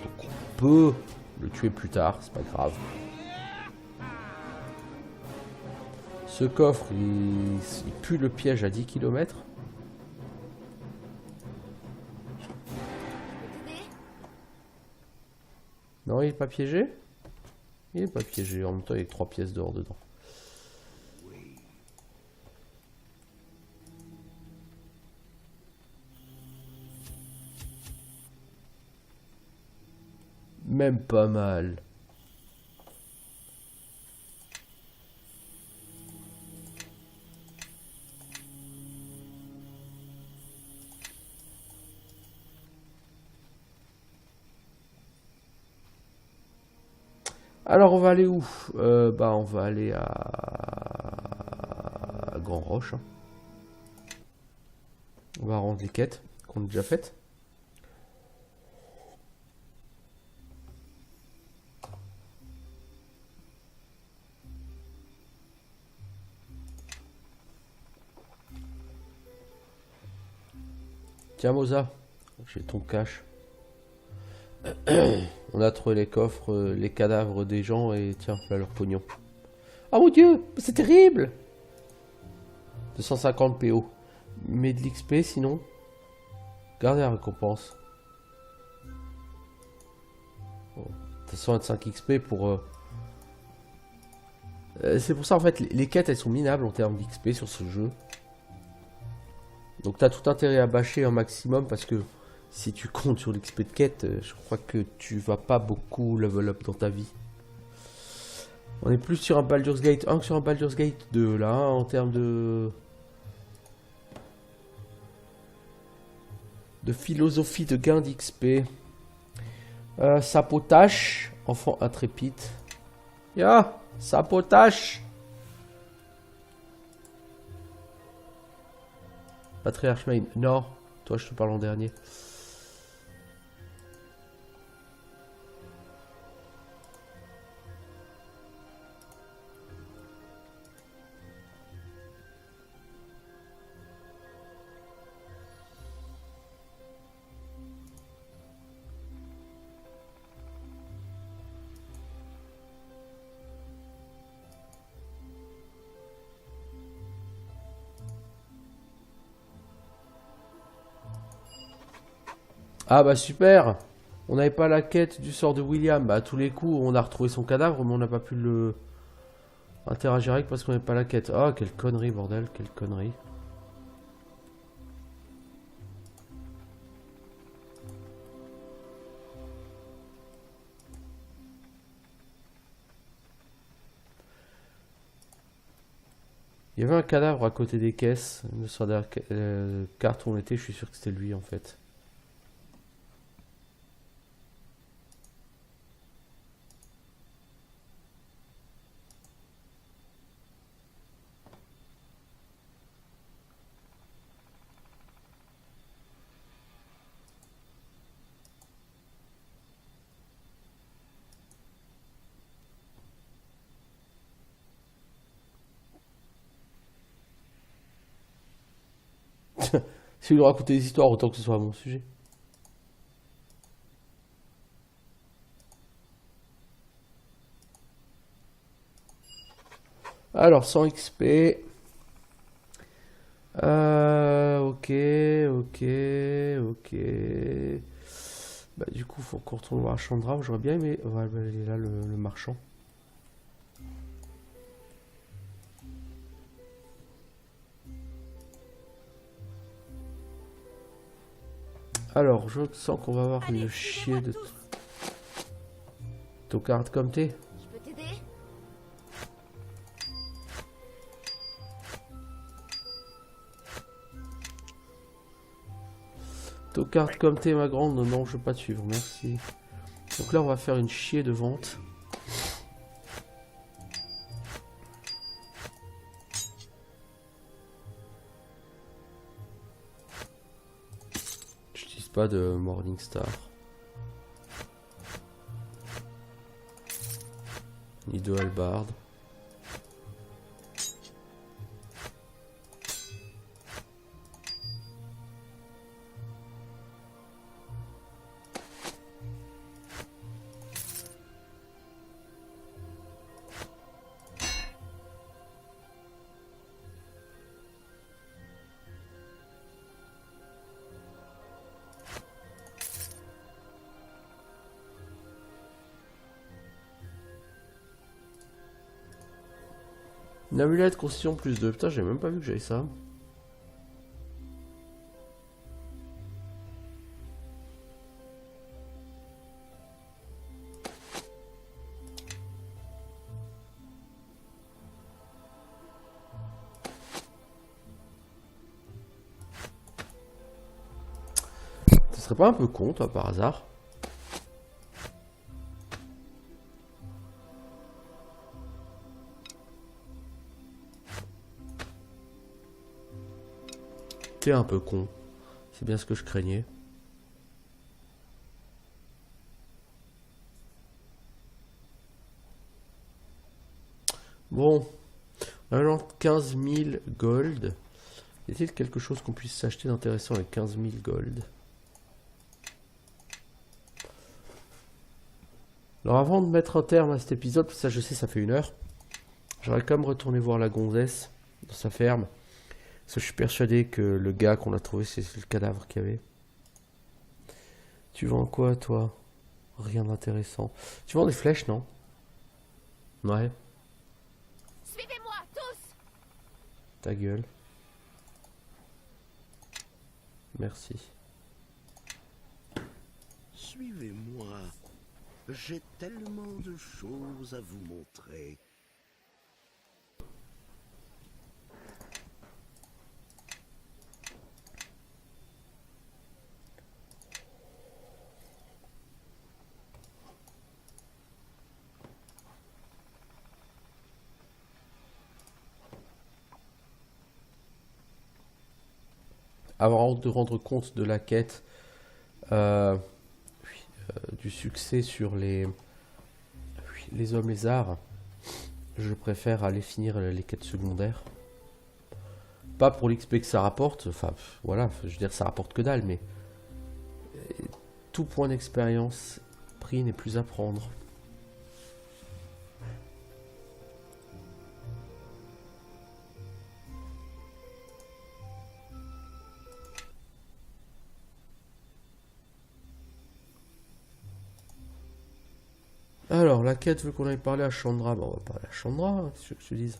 Donc on peut le tuer plus tard, c'est pas grave. Ce coffre, il pue le piège à 10 km. Non, il est pas piégé? Il est pas piégé, en même temps il y a 3 pièces d'or dedans. Même pas mal. Alors on va aller où? Bah on va aller à Grand Roche. Hein. On va rendre les quêtes qu'on a déjà faites. Tiens Moza, j'ai ton cash. On a trouvé les coffres, les cadavres des gens et tiens, là leur pognon. Oh mon dieu, c'est terrible! 250 PO. Mais de l'XP sinon. Gardez la récompense. Bon, 125 XP pour... c'est pour ça en fait, les quêtes elles sont minables en termes d'XP sur ce jeu. Donc t'as tout intérêt à bâcher un maximum parce que si tu comptes sur l'XP de quête, je crois que tu vas pas beaucoup level up dans ta vie. On est plus sur un Baldur's Gate 1 que sur un Baldur's Gate 2 là, hein, en termes de philosophie de gain d'XP. Sapotage, enfant intrépide. Ya, sapotage. Patriarche Main, non, toi je te parle en dernier. Ah bah super. On n'avait pas la quête du sort de William. Bah à tous les coups on a retrouvé son cadavre mais on n'a pas pu le... Interagir avec parce qu'on n'est pas la quête. Ah, quelle connerie, bordel, quelle connerie. Il y avait un cadavre à côté des caisses. Sur la carte où on était, je suis sûr que c'était lui en fait. Si vous racontez des histoires, autant que ce soit à mon sujet. Alors, 100 XP. Ok, ok, ok. Bah, du coup, faut qu'on retourne voir Chandra. J'aurais bien aimé. Ouais, bah, il est là, le marchand. Alors, je sens qu'on va avoir Allez, une chier suivez-moi de tous. tocarde comme t'es. Je peux t'aider? Tocarde comme t'es, ma grande. Non, je veux pas te suivre, merci. Donc là, on va faire une chier de vente. J'utilise pas de Morningstar. Ni de hallebarde. Une amulette constitution plus 2. Putain, j'ai même pas vu que j'avais ça. Ce serait pas un peu con, toi, par hasard? T'es un peu con. C'est bien ce que je craignais. Bon. Alors, 15 000 gold. Y a-t-il quelque chose qu'on puisse s'acheter d'intéressant avec 15 000 gold? Alors avant de mettre un terme à cet épisode, ça je sais ça fait 1 heure, j'aurais quand même retourné voir la gonzesse dans sa ferme. Parce que je suis persuadé que le gars qu'on a trouvé c'est le cadavre qu'il y avait. Tu vends quoi toi? Rien d'intéressant. Tu vends des flèches non? Ouais, Suivez-moi tous. ta gueule. Merci. Suivez-moi. J'ai tellement de choses à vous montrer. Avant de rendre compte de la quête, euh, du succès sur les hommes lézards, je préfère aller finir les quêtes secondaires. Pas pour l'XP que ça rapporte, enfin voilà, je veux dire ça rapporte que dalle, mais tout point d'expérience pris n'est plus à prendre. Alors la quête veut qu'on aille parler à Chandra. Bah, on va parler à Chandra, hein, qu'est-ce que je te dise.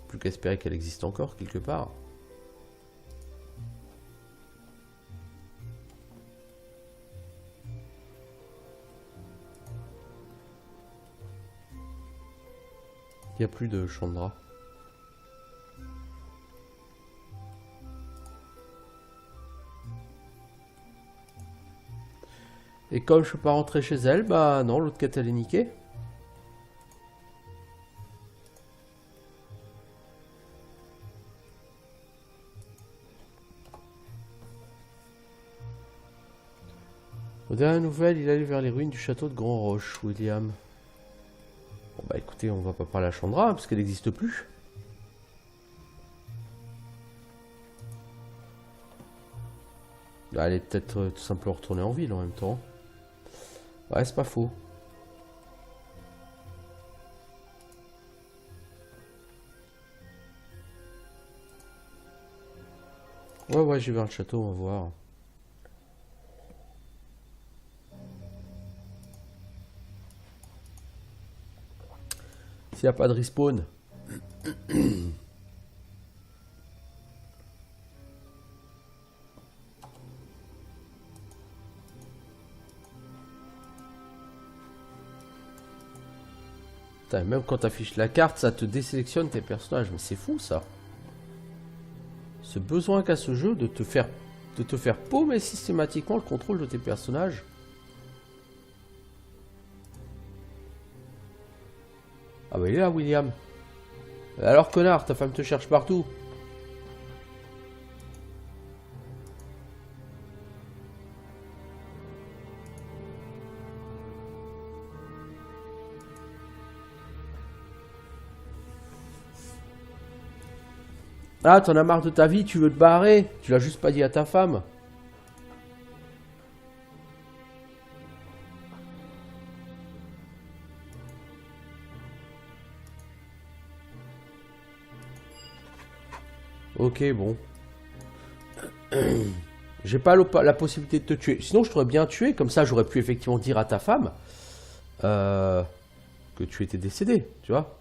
Plus qu'à espérer qu'elle existe encore quelque part. Il n'y a plus de Chandra. Et comme je peux pas rentrer chez elle, bah non, l'autre quête elle est niquée. Aux dernières nouvelles, il allait vers les ruines du château de Grand Roche, William. Bon bah écoutez, on va pas parler à Chandra, parce qu'elle n'existe plus. Elle est peut-être tout simplement retournée en ville en même temps. Ouais, c'est pas faux. Ouais, j'ai vers le château, on va voir. S'il n'y a pas de respawn. Putain, même quand tu affiches la carte, ça te désélectionne tes personnages. Mais c'est fou ça. Ce besoin qu'a ce jeu de te faire paumer systématiquement le contrôle de tes personnages. Ah bah il est là, William. Alors connard, ta femme te cherche partout. Ah, t'en as marre de ta vie, tu veux te barrer. Tu l'as juste pas dit à ta femme. Ok, bon. J'ai pas la possibilité de te tuer. Sinon, je t'aurais bien tué. Comme ça, j'aurais pu effectivement dire à ta femme que tu étais décédé, tu vois.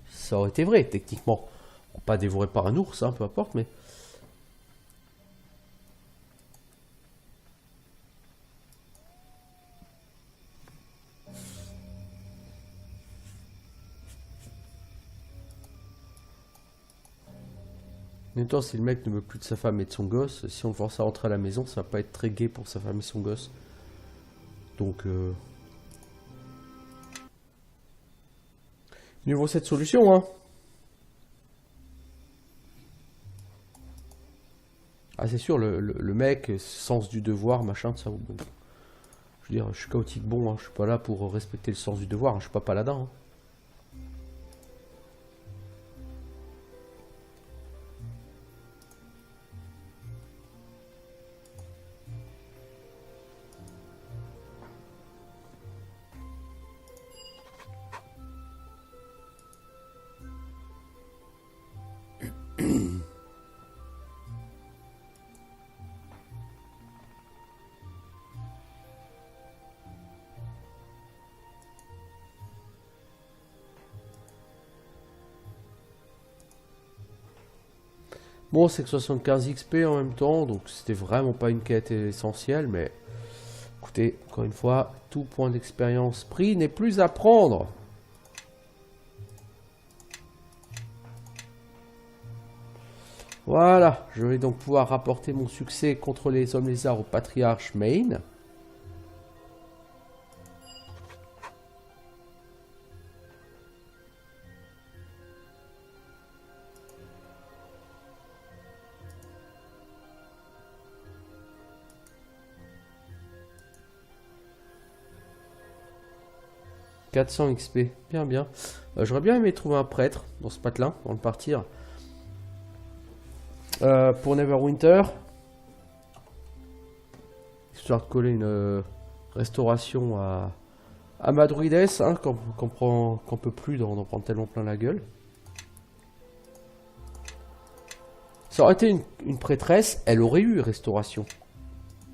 Ça aurait été vrai, techniquement. Pas dévoré par un ours, hein, peu importe, mais... En même temps, si le mec ne veut plus de sa femme et de son gosse, si on le force à rentrer à la maison, ça va pas être très gai pour sa femme et son gosse. Donc, mieux vaut cette solution, hein. Ah, c'est sûr, le mec, sens du devoir, machin, ça. Bon. Je veux dire, je suis chaotique bon, hein, je suis pas là pour respecter le sens du devoir, hein, je suis pas paladin. Hein. Bon, c'est que 75 XP en même temps, donc c'était vraiment pas une quête essentielle, mais écoutez, encore une fois, tout point d'expérience pris n'est plus à prendre. Voilà, je vais donc pouvoir rapporter mon succès contre les hommes lézards au patriarche Main. « 400 XP, bien bien. J'aurais bien aimé trouver un prêtre dans ce patelin, avant de partir. Pour Neverwinter, histoire de coller une restauration à Madruides, hein, qu'on peut plus d'en prendre tellement plein la gueule. Ça aurait été une prêtresse, elle aurait eu restauration.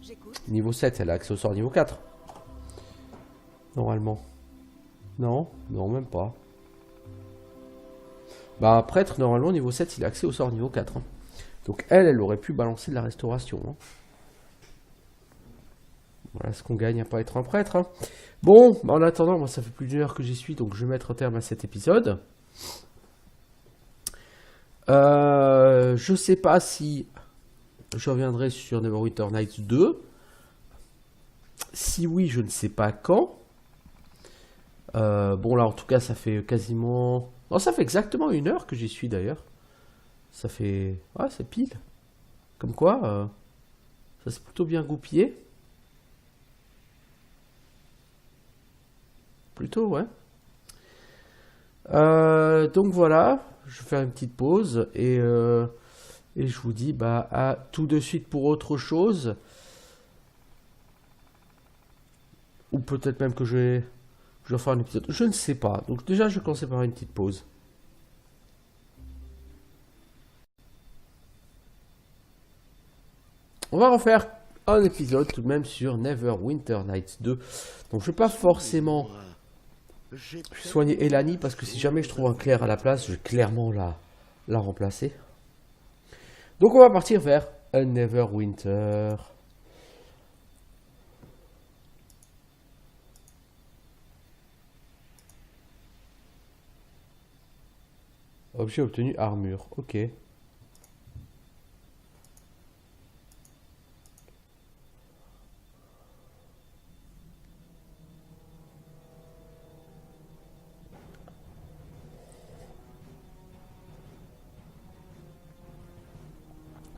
J'écoute. Niveau 7, elle a accès au sort niveau 4. Normalement. Non, non, même pas. Bah, prêtre, normalement, niveau 7, il a accès au sort niveau 4. Hein. Donc, elle aurait pu balancer de la restauration. Hein. Voilà ce qu'on gagne à pas être un prêtre. Hein. Bon, bah, en attendant, moi, ça fait plus d'une heure que j'y suis, donc je vais mettre un terme à cet épisode. Je sais pas si je reviendrai sur Neverwinter Nights 2. Si oui, je ne sais pas quand. Bon, là, en tout cas, ça fait quasiment... Non, ça fait exactement une heure que j'y suis, d'ailleurs. Ça fait... Ouais, c'est pile. Comme quoi, ça s'est plutôt bien goupillé. Plutôt, ouais. Donc, voilà. Je vais faire une petite pause. Et je vous dis, bah, à tout de suite pour autre chose. Ou peut-être même que je vais faire un épisode. Je ne sais pas. Donc déjà, je vais commencer par une petite pause. On va refaire un épisode tout de même sur Neverwinter Nights 2. Donc je ne vais pas forcément soigner Elani parce que si jamais je trouve un clair à la place, je vais clairement la remplacer. Donc on va partir vers un Neverwinter. Objet obtenu, armure. Ok.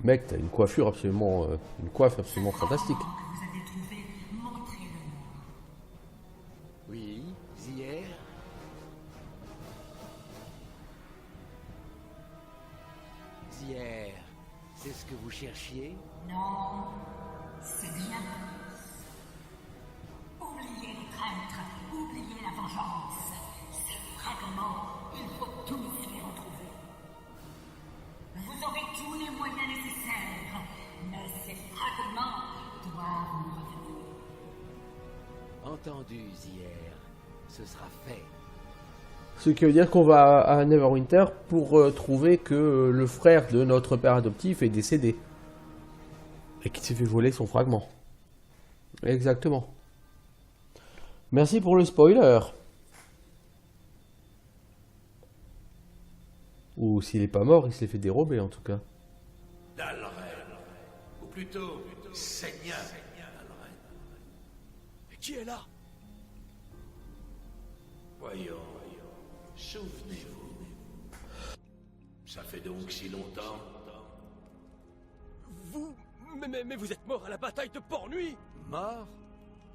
Mec, t'as une coiffure absolument... une coiffe absolument fantastique. Oui, Zier. Zier, c'est ce que vous cherchiez? Non, c'est bien plus. Oubliez les traîtres, oubliez la vengeance. Ces fragments, il faut tous les retrouver. Vous aurez tous les moyens nécessaires, mais ces fragments doivent nous revenir. Entendu, Zier. Ce sera fait. Ce qui veut dire qu'on va à Neverwinter pour trouver que le frère de notre père adoptif est décédé. Et qu'il s'est fait voler son fragment. Exactement. Merci pour le spoiler. Ou s'il est pas mort, il s'est fait dérober en tout cas. Dalren. Ou plutôt, Seigneur Dalren. Qui est là? Voyons. Souvenez-vous. Ça fait donc si longtemps? Vous... Mais vous êtes mort à la bataille de Port-Nuit! Mort?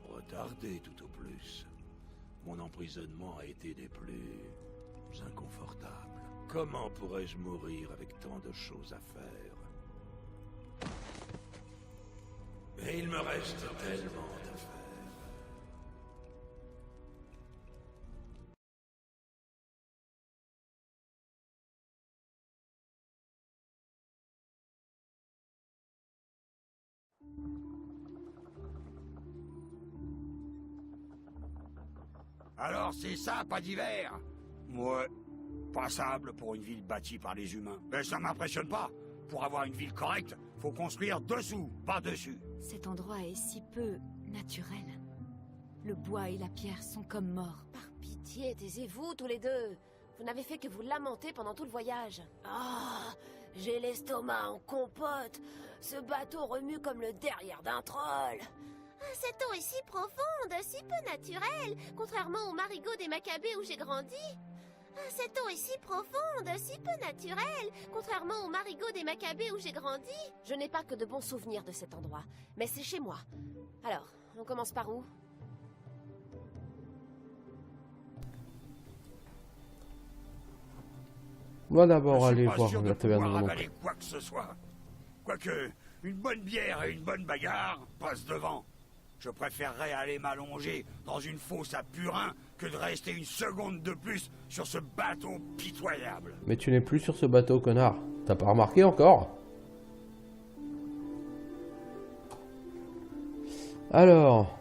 Retardé tout au plus. Mon emprisonnement a été des plus inconfortables. Comment pourrais-je mourir avec tant de choses à faire? Et il me reste tellement à faire. Alors c'est ça, pas d'hiver? Ouais, passable pour une ville bâtie par les humains. Mais ça m'impressionne pas. Pour avoir une ville correcte, faut construire dessous, pas dessus. Cet endroit est si peu naturel. Le bois et la pierre sont comme morts. Par pitié, taisez-vous tous les deux. Vous n'avez fait que vous lamenter pendant tout le voyage. Ah, j'ai l'estomac en compote. Ce bateau remue comme le derrière d'un troll. Cette eau est si profonde, si peu naturelle, contrairement au marigot des Maccabées où j'ai grandi. Cette eau est si profonde, si peu naturelle, contrairement au marigot des Maccabées où j'ai grandi. Je n'ai pas que de bons souvenirs de cet endroit, mais c'est chez moi. Alors, on commence par où? On va d'abord aller Je suis pas voir sûr de la taverne de pouvoir mon avaler quoi que ce soit. Quoique, une bonne bière et une bonne bagarre passent devant. Je préférerais aller m'allonger dans une fosse à purin que de rester une seconde de plus sur ce bateau pitoyable. Mais tu n'es plus sur ce bateau, connard. T'as pas remarqué encore? Alors,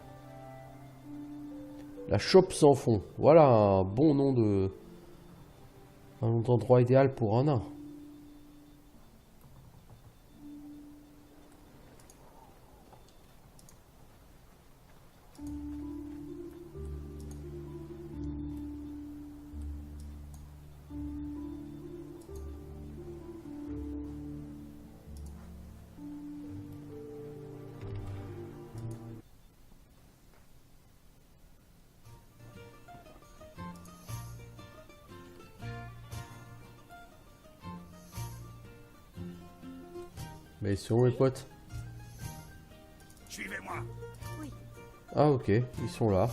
la chope sans fond. Voilà un bon nom de... un nom d'endroit idéal pour un nain. Mais ils sont où mes potes? Suivez-moi. Ah ok, ils sont là.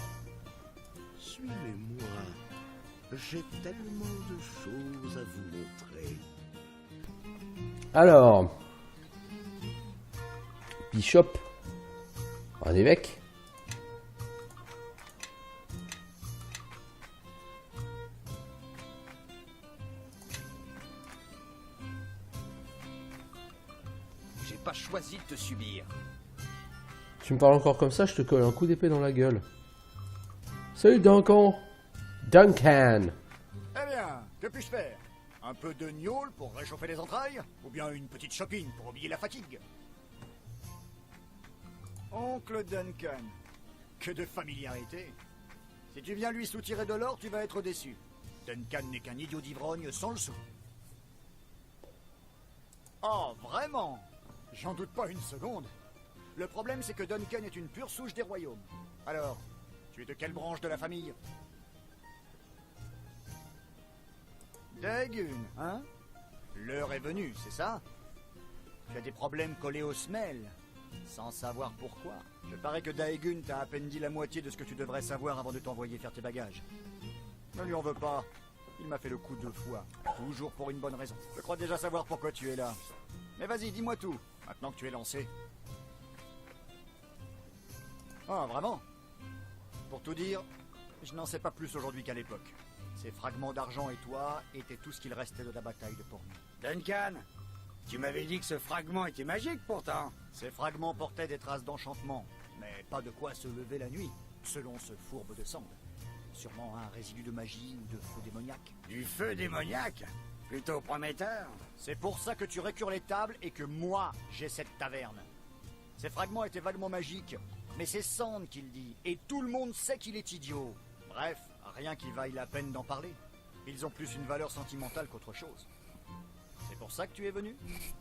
Suivez-moi. J'ai tellement de choses à vous montrer. Alors, Bishop, un évêque. J'ai pas choisi de te subir. Tu me parles encore comme ça, je te colle un coup d'épée dans la gueule. Salut Duncan. Duncan. Eh bien, que puis-je faire? Un peu de gnôle pour réchauffer les entrailles? Ou bien une petite shopping pour oublier la fatigue? Oncle Duncan, que de familiarité. Si tu viens lui soutirer de l'or, tu vas être déçu. Duncan n'est qu'un idiot d'ivrogne sans le sou. Oh, vraiment? J'en doute pas une seconde. Le problème, c'est que Duncan est une pure souche des royaumes. Alors, tu es de quelle branche de la famille? Daegun, hein? L'heure est venue, c'est ça? Tu as des problèmes collés aux semelles, sans savoir pourquoi. Je parie que Daegun t'a à peine dit la moitié de ce que tu devrais savoir avant de t'envoyer faire tes bagages. Ne lui en veux pas. Il m'a fait le coup 2 fois. Toujours pour une bonne raison. Je crois déjà savoir pourquoi tu es là. Mais vas-y, dis-moi tout, maintenant que tu es lancé. Ah, vraiment? Pour tout dire, je n'en sais pas plus aujourd'hui qu'à l'époque. Ces fragments d'argent et toi étaient tout ce qu'il restait de la bataille de Pornu. Duncan, tu m'avais dit que ce fragment était magique pourtant. Ces fragments portaient des traces d'enchantement, mais pas de quoi se lever la nuit, selon ce fourbe de Sand. Sûrement un résidu de magie ou de feu démoniaque. Du feu démoniaque? Plutôt prometteur. C'est pour ça que tu récures les tables et que moi, j'ai cette taverne. Ces fragments étaient vaguement magiques, mais c'est Sand qui le dit, et tout le monde sait qu'il est idiot. Bref, rien qui vaille la peine d'en parler. Ils ont plus une valeur sentimentale qu'autre chose. C'est pour ça que tu es venu?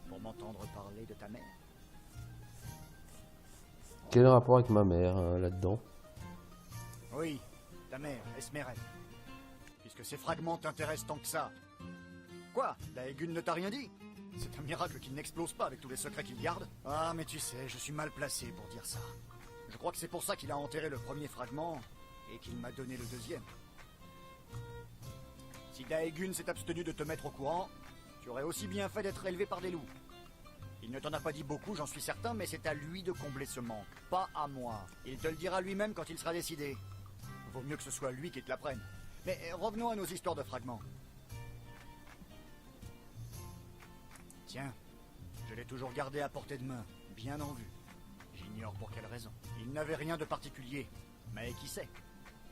Pour m'entendre parler de ta mère? Quel rapport avec ma mère là-dedans? Oui, ta mère, Esmerelle. Puisque ces fragments t'intéressent tant que ça. Quoi? Daegun ne t'a rien dit? C'est un miracle qu'il n'explose pas avec tous les secrets qu'il garde. Ah, mais tu sais, je suis mal placé pour dire ça. Je crois que c'est pour ça qu'il a enterré le premier fragment et qu'il m'a donné le deuxième. Si Daegun s'est abstenu de te mettre au courant, tu aurais aussi bien fait d'être élevé par des loups. Il ne t'en a pas dit beaucoup, j'en suis certain, mais c'est à lui de combler ce manque, pas à moi. Il te le dira lui-même quand il sera décidé. Vaut mieux que ce soit lui qui te l'apprenne. Mais revenons à nos histoires de fragments. Tiens, je l'ai toujours gardé à portée de main, bien en vue. J'ignore pour quelle raison. Il n'avait rien de particulier, mais qui sait?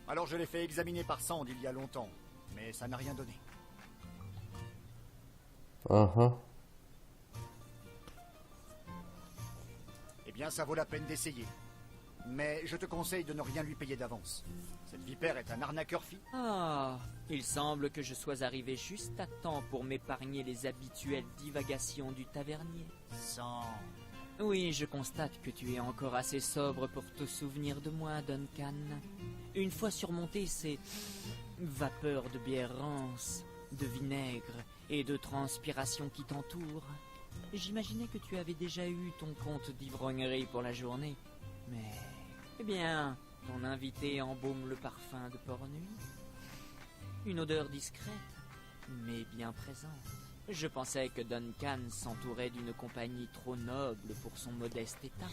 Alors je l'ai fait examiner par Sand il y a longtemps, mais ça n'a rien donné. Eh bien, ça vaut la peine d'essayer. Mais je te conseille de ne rien lui payer d'avance. Cette vipère est un arnaqueur fi. Ah, il semble que je sois arrivé juste à temps pour m'épargner les habituelles divagations du tavernier. Sand. Oui, je constate que tu es encore assez sobre pour te souvenir de moi, Duncan. Une fois surmonté ces vapeurs de bière rance, de vinaigre et de transpiration qui t'entourent, j'imaginais que tu avais déjà eu ton compte d'ivrognerie pour la journée. Mais, eh bien, ton invité embaume le parfum de Pornu. Une odeur discrète, mais bien présente. Je pensais que Duncan s'entourait d'une compagnie trop noble pour son modeste état,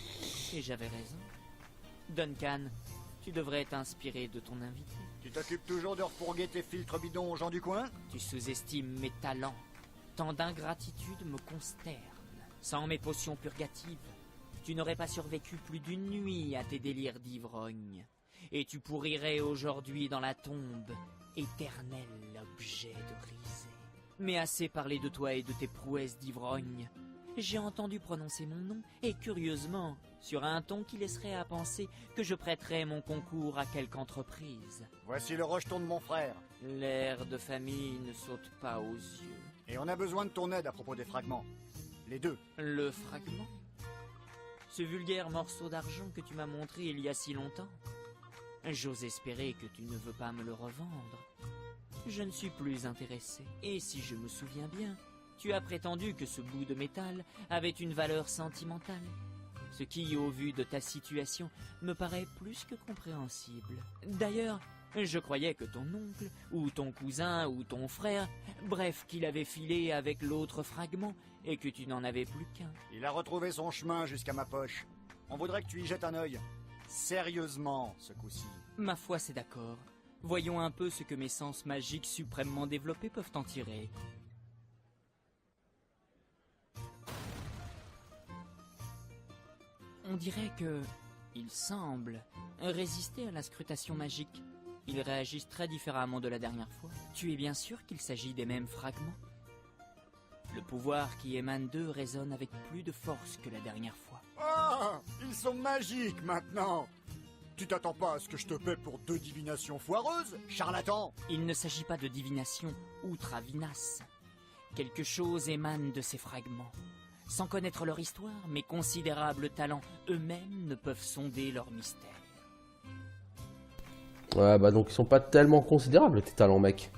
et j'avais raison. Duncan, tu devrais t'inspirer de ton invité. Tu t'occupes toujours de refourguer tes filtres bidons aux gens du coin? Tu sous-estimes mes talents. Tant d'ingratitude me consterne. Sans mes potions purgatives, tu n'aurais pas survécu plus d'une nuit à tes délires d'ivrogne. Et tu pourrirais aujourd'hui dans la tombe, éternel objet de risée. Mais assez parlé de toi et de tes prouesses d'ivrogne. J'ai entendu prononcer mon nom, et curieusement, sur un ton qui laisserait à penser que je prêterais mon concours à quelque entreprise. Voici le rejeton de mon frère. L'air de famille ne saute pas aux yeux. Et on a besoin de ton aide à propos des fragments. Les deux. Le fragment? Ce vulgaire morceau d'argent que tu m'as montré il y a si longtemps? J'ose espérer que tu ne veux pas me le revendre. Je ne suis plus intéressé. Et si je me souviens bien, tu as prétendu que ce bout de métal avait une valeur sentimentale. Ce qui, au vu de ta situation, me paraît plus que compréhensible. D'ailleurs, je croyais que ton oncle, ou ton cousin, ou ton frère, bref, qu'il avait filé avec l'autre fragment, et que tu n'en avais plus qu'un. Il a retrouvé son chemin jusqu'à ma poche. On voudrait que tu y jettes un œil. Sérieusement, ce coup-ci. Ma foi, c'est d'accord. Voyons un peu ce que mes sens magiques suprêmement développés peuvent en tirer. On dirait que... il semble résister à la scrutation magique. Ils réagissent très différemment de la dernière fois. Tu es bien sûr qu'il s'agit des mêmes fragments? Le pouvoir qui émane d'eux résonne avec plus de force que la dernière fois. Ah, ils sont magiques maintenant. Tu t'attends pas à ce que je te paie pour 2 divinations foireuses, charlatan? Il ne s'agit pas de divination outre Vinas. Quelque chose émane de ces fragments. Sans connaître leur histoire, mes considérables talents eux-mêmes ne peuvent sonder leur mystère. Ouais, bah donc ils sont pas tellement considérables tes talents, mec.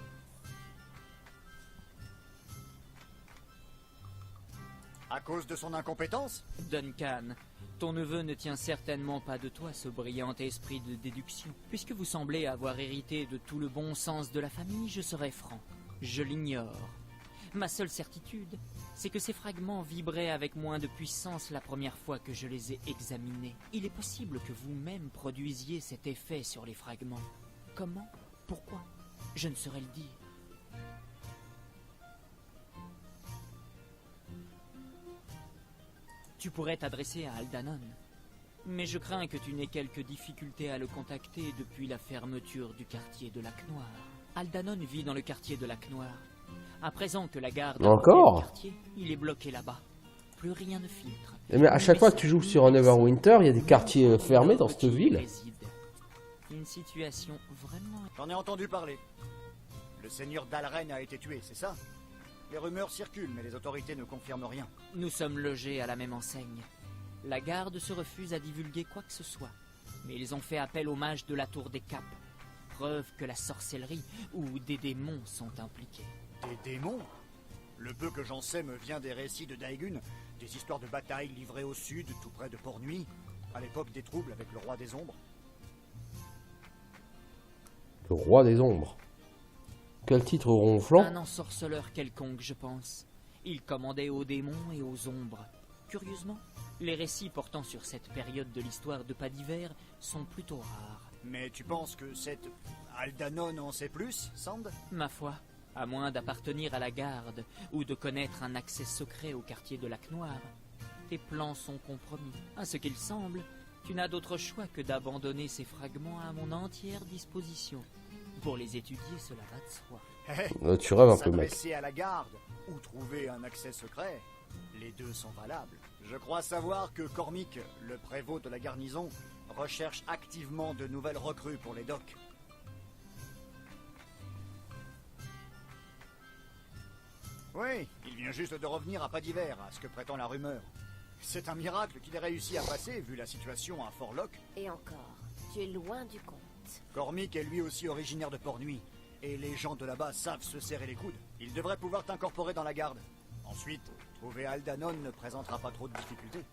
À cause de son incompétence? Duncan, ton neveu ne tient certainement pas de toi ce brillant esprit de déduction. Puisque vous semblez avoir hérité de tout le bon sens de la famille, je serai franc. Je l'ignore. Ma seule certitude, c'est que ces fragments vibraient avec moins de puissance la première fois que je les ai examinés. Il est possible que vous-même produisiez cet effet sur les fragments. Comment? Pourquoi? Je ne saurais le dire. Tu pourrais t'adresser à Aldanon, mais je crains que tu n'aies quelques difficultés à le contacter depuis la fermeture du quartier de Lac Noir. Aldanon vit dans le quartier de Lac Noir. À présent que la garde encore le quartier, il est bloqué là-bas. Plus rien ne filtre. Mais à chaque fois que tu joues sur un Neverwinter, il y a des quartiers fermés dans cette ville. Une situation vraiment... J'en ai entendu parler. Le seigneur d'Alren a été tué, c'est ça? Les rumeurs circulent, mais les autorités ne confirment rien. Nous sommes logés à la même enseigne. La garde se refuse à divulguer quoi que ce soit. Mais ils ont fait appel au mage de la Tour des Capes. Preuve que la sorcellerie ou des démons sont impliqués. Des démons? Le peu que j'en sais me vient des récits de Daegun, des histoires de batailles livrées au sud, tout près de Port-Nuit, à l'époque des troubles avec le roi des ombres. Le roi des ombres. Quel titre ronflant. Un ensorceleur quelconque, je pense. Il commandait aux démons et aux ombres. Curieusement, les récits portant sur cette période de l'histoire de Pas d'hiver sont plutôt rares. Mais tu penses que cette Aldanon en sait plus, Sand? Ma foi, à moins d'appartenir à la garde ou de connaître un accès secret au quartier de Lac Noir, tes plans sont compromis. À ce qu'il semble, tu n'as d'autre choix que d'abandonner ces fragments à mon entière disposition. Pour les étudier, cela va de soi. Tu rêves un peu, mec. S'adresser à la garde ou trouver un accès secret, les deux sont valables. Je crois savoir que Cormic, le prévôt de la garnison, recherche activement de nouvelles recrues pour les docks. Oui, il vient juste de revenir à Pas d'hiver, à ce que prétend la rumeur. C'est un miracle qu'il ait réussi à passer, vu la situation à Fort Locke. Et encore, tu es loin du compte. Cormic est lui aussi originaire de Port-Nuit, et les gens de là-bas savent se serrer les coudes. Il devrait pouvoir t'incorporer dans la garde. Ensuite, trouver Aldanon ne présentera pas trop de difficultés.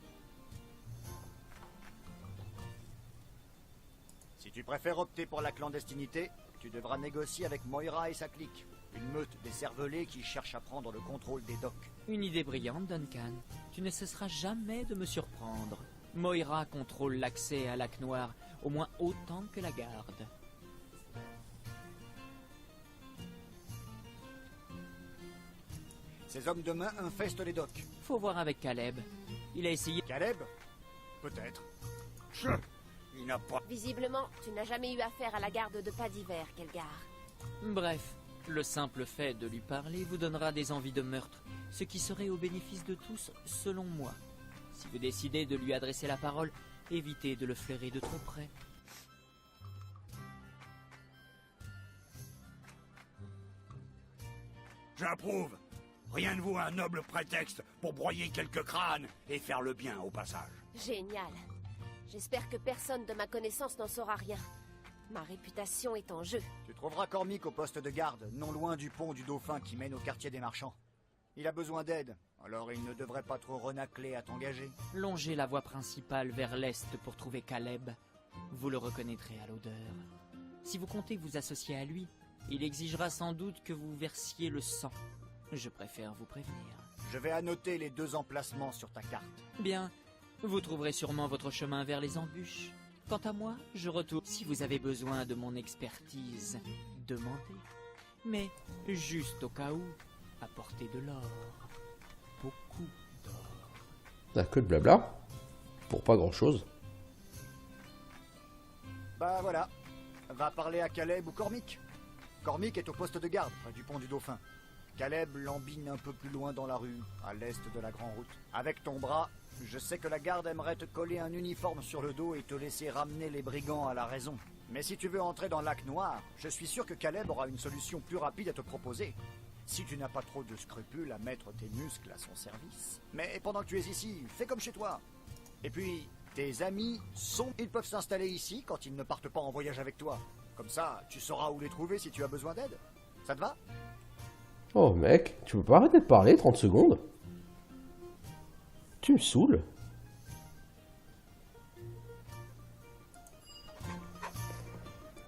Si tu préfères opter pour la clandestinité, tu devras négocier avec Moira et sa clique, une meute d'écervelés qui cherche à prendre le contrôle des docks. Une idée brillante, Duncan. Tu ne cesseras jamais de me surprendre. Moira contrôle l'accès à Lac Noir, au moins autant que la garde. Ces hommes de main infestent les docks. Faut voir avec Caleb. Il a essayé... Caleb? peut-être. Il n'a pas... Visiblement, tu n'as jamais eu affaire à la garde de pas d'hiver, Kelgar. Bref, le simple fait de lui parler vous donnera des envies de meurtre, ce qui serait au bénéfice de tous, selon moi. Si vous décidez de lui adresser la parole, évitez de le flairer de trop près. J'approuve. Rien ne vaut un noble prétexte pour broyer quelques crânes et faire le bien au passage. Génial. J'espère que personne de ma connaissance n'en saura rien. Ma réputation est en jeu. Tu trouveras Cormick au poste de garde, non loin du pont du Dauphin qui mène au quartier des marchands. Il a besoin d'aide, alors il ne devrait pas trop renacler à t'engager. Longez la voie principale vers l'est pour trouver Caleb. Vous le reconnaîtrez à l'odeur. Si vous comptez vous associer à lui, il exigera sans doute que vous versiez le sang. Je préfère vous prévenir. Je vais annoter les 2 emplacements sur ta carte. Bien, vous trouverez sûrement votre chemin vers les embûches. Quant à moi, je retourne. Si vous avez besoin de mon expertise, demandez. Mais juste au cas où, apportez de l'or. Beaucoup d'or. T'as que de blabla. Pour pas grand chose. Bah voilà. Va parler à Caleb ou Cormick. Cormick est au poste de garde, près du pont du Dauphin. Caleb lambine un peu plus loin dans la rue, à l'est de la Grande Route. Avec ton bras, je sais que la garde aimerait te coller un uniforme sur le dos et te laisser ramener les brigands à la raison. Mais si tu veux entrer dans le lac Noir, je suis sûr que Caleb aura une solution plus rapide à te proposer. Si tu n'as pas trop de scrupules à mettre tes muscles à son service. Mais pendant que tu es ici, fais comme chez toi. Et puis, tes amis ils peuvent s'installer ici quand ils ne partent pas en voyage avec toi. Comme ça, tu sauras où les trouver si tu as besoin d'aide. Ça te va ? Oh mec, tu peux pas arrêter de parler 30 secondes? Tu me saoules.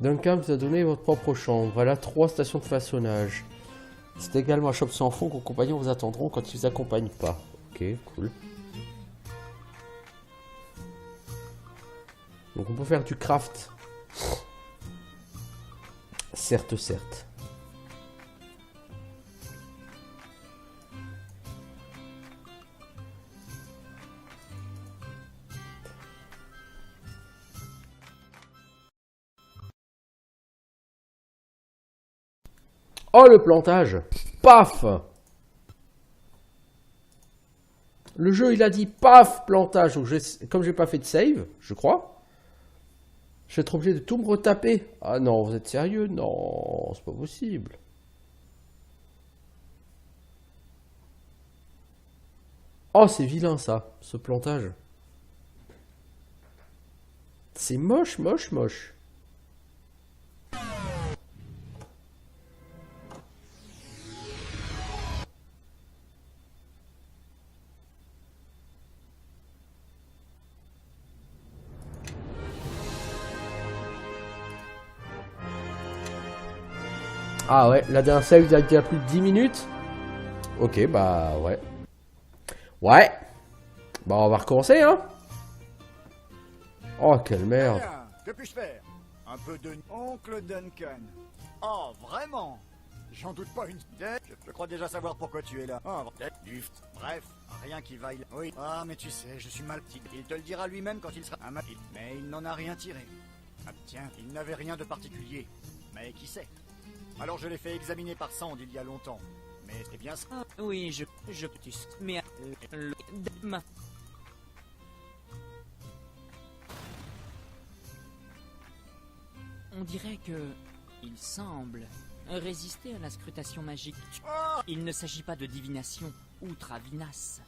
Duncan vous a donné votre propre chambre. Voilà 3 stations de façonnage. C'est également un shop sans fond qu'aux compagnons vous attendront quand ils vous accompagnent pas. Ok, cool. Donc on peut faire du craft. Certes, certes. Oh, le plantage! Paf! Le jeu, il a dit paf, plantage. Donc, comme j'ai pas fait de save, je crois, je vais être obligé de tout me retaper. Ah non, vous êtes sérieux? Non, c'est pas possible. Oh, c'est vilain ça, ce plantage. C'est moche, moche, moche. Ah ouais, la dernière save il y a plus de 10 minutes. Ok, bah ouais. Ouais. Bah on va recommencer, hein. Oh, quelle merde. Bien, que puis-je faire? Un peu de... Oncle Duncan. Oh, vraiment? J'en doute pas une... Je crois déjà savoir pourquoi tu es là. Oh, bref, rien qui vaille... Oui. Ah, mais tu sais, je suis mal petit. Il te le dira lui-même quand il sera... Mais il n'en a rien tiré. Ah, tiens, il n'avait rien de particulier. Mais qui sait? Alors je l'ai fait examiner par Sand il y a longtemps. Mais c'est bien ça. Ah, oui, mais... On dirait que... il semble résister à la scrutation magique. Il ne s'agit pas de divination ou Travinas.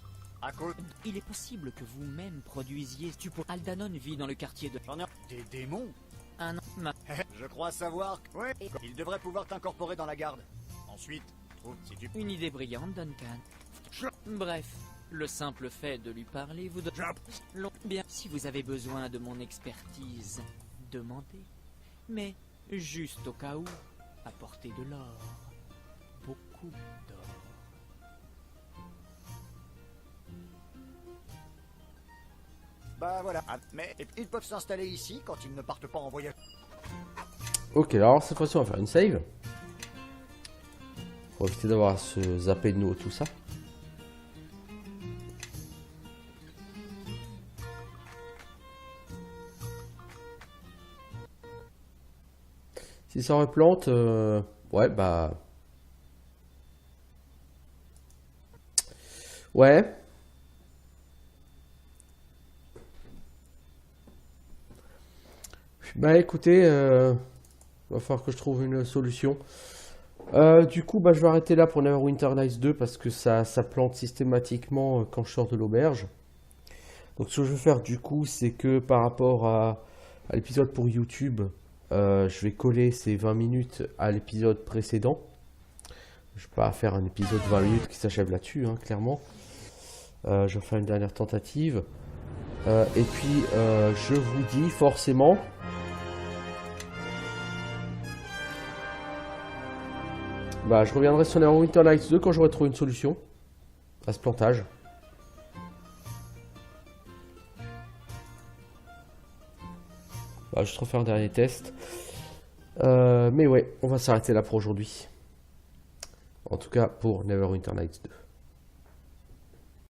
Il est possible que vous-même produisiez... Aldanon vit dans le quartier de... Des démons? Un an. Je crois savoir que... Ouais, il devrait pouvoir t'incorporer dans la garde. Ensuite, trouve si tu... Une idée brillante, Duncan. Bref, le simple fait de lui parler vous donne... Bien, si vous avez besoin de mon expertise, demandez. Mais, juste au cas où, apportez de l'or. Beaucoup d'or. Bah voilà, mais ils peuvent s'installer ici quand ils ne partent pas en voyage. Ok, alors cette fois-ci on va faire une save. Pour éviter d'avoir à se zapper de nous tout ça. Si ça replante, ouais, bah... Ouais. Bah écoutez, va falloir que je trouve une solution. Du coup, bah, je vais arrêter là pour Neverwinter Nights 2 parce que ça plante systématiquement quand je sors de l'auberge. Donc ce que je vais faire du coup, c'est que par rapport à l'épisode pour YouTube, je vais coller ces 20 minutes à l'épisode précédent. Je vais pas faire un épisode de 20 minutes qui s'achève là-dessus, hein, clairement. Je vais faire une dernière tentative. Et puis, je vous dis forcément... Bah, je reviendrai sur Neverwinter Nights 2 quand j'aurai trouvé une solution à ce plantage. Bah, je vais refaire un dernier test. Mais ouais, on va s'arrêter là pour aujourd'hui. En tout cas, pour Neverwinter Nights 2.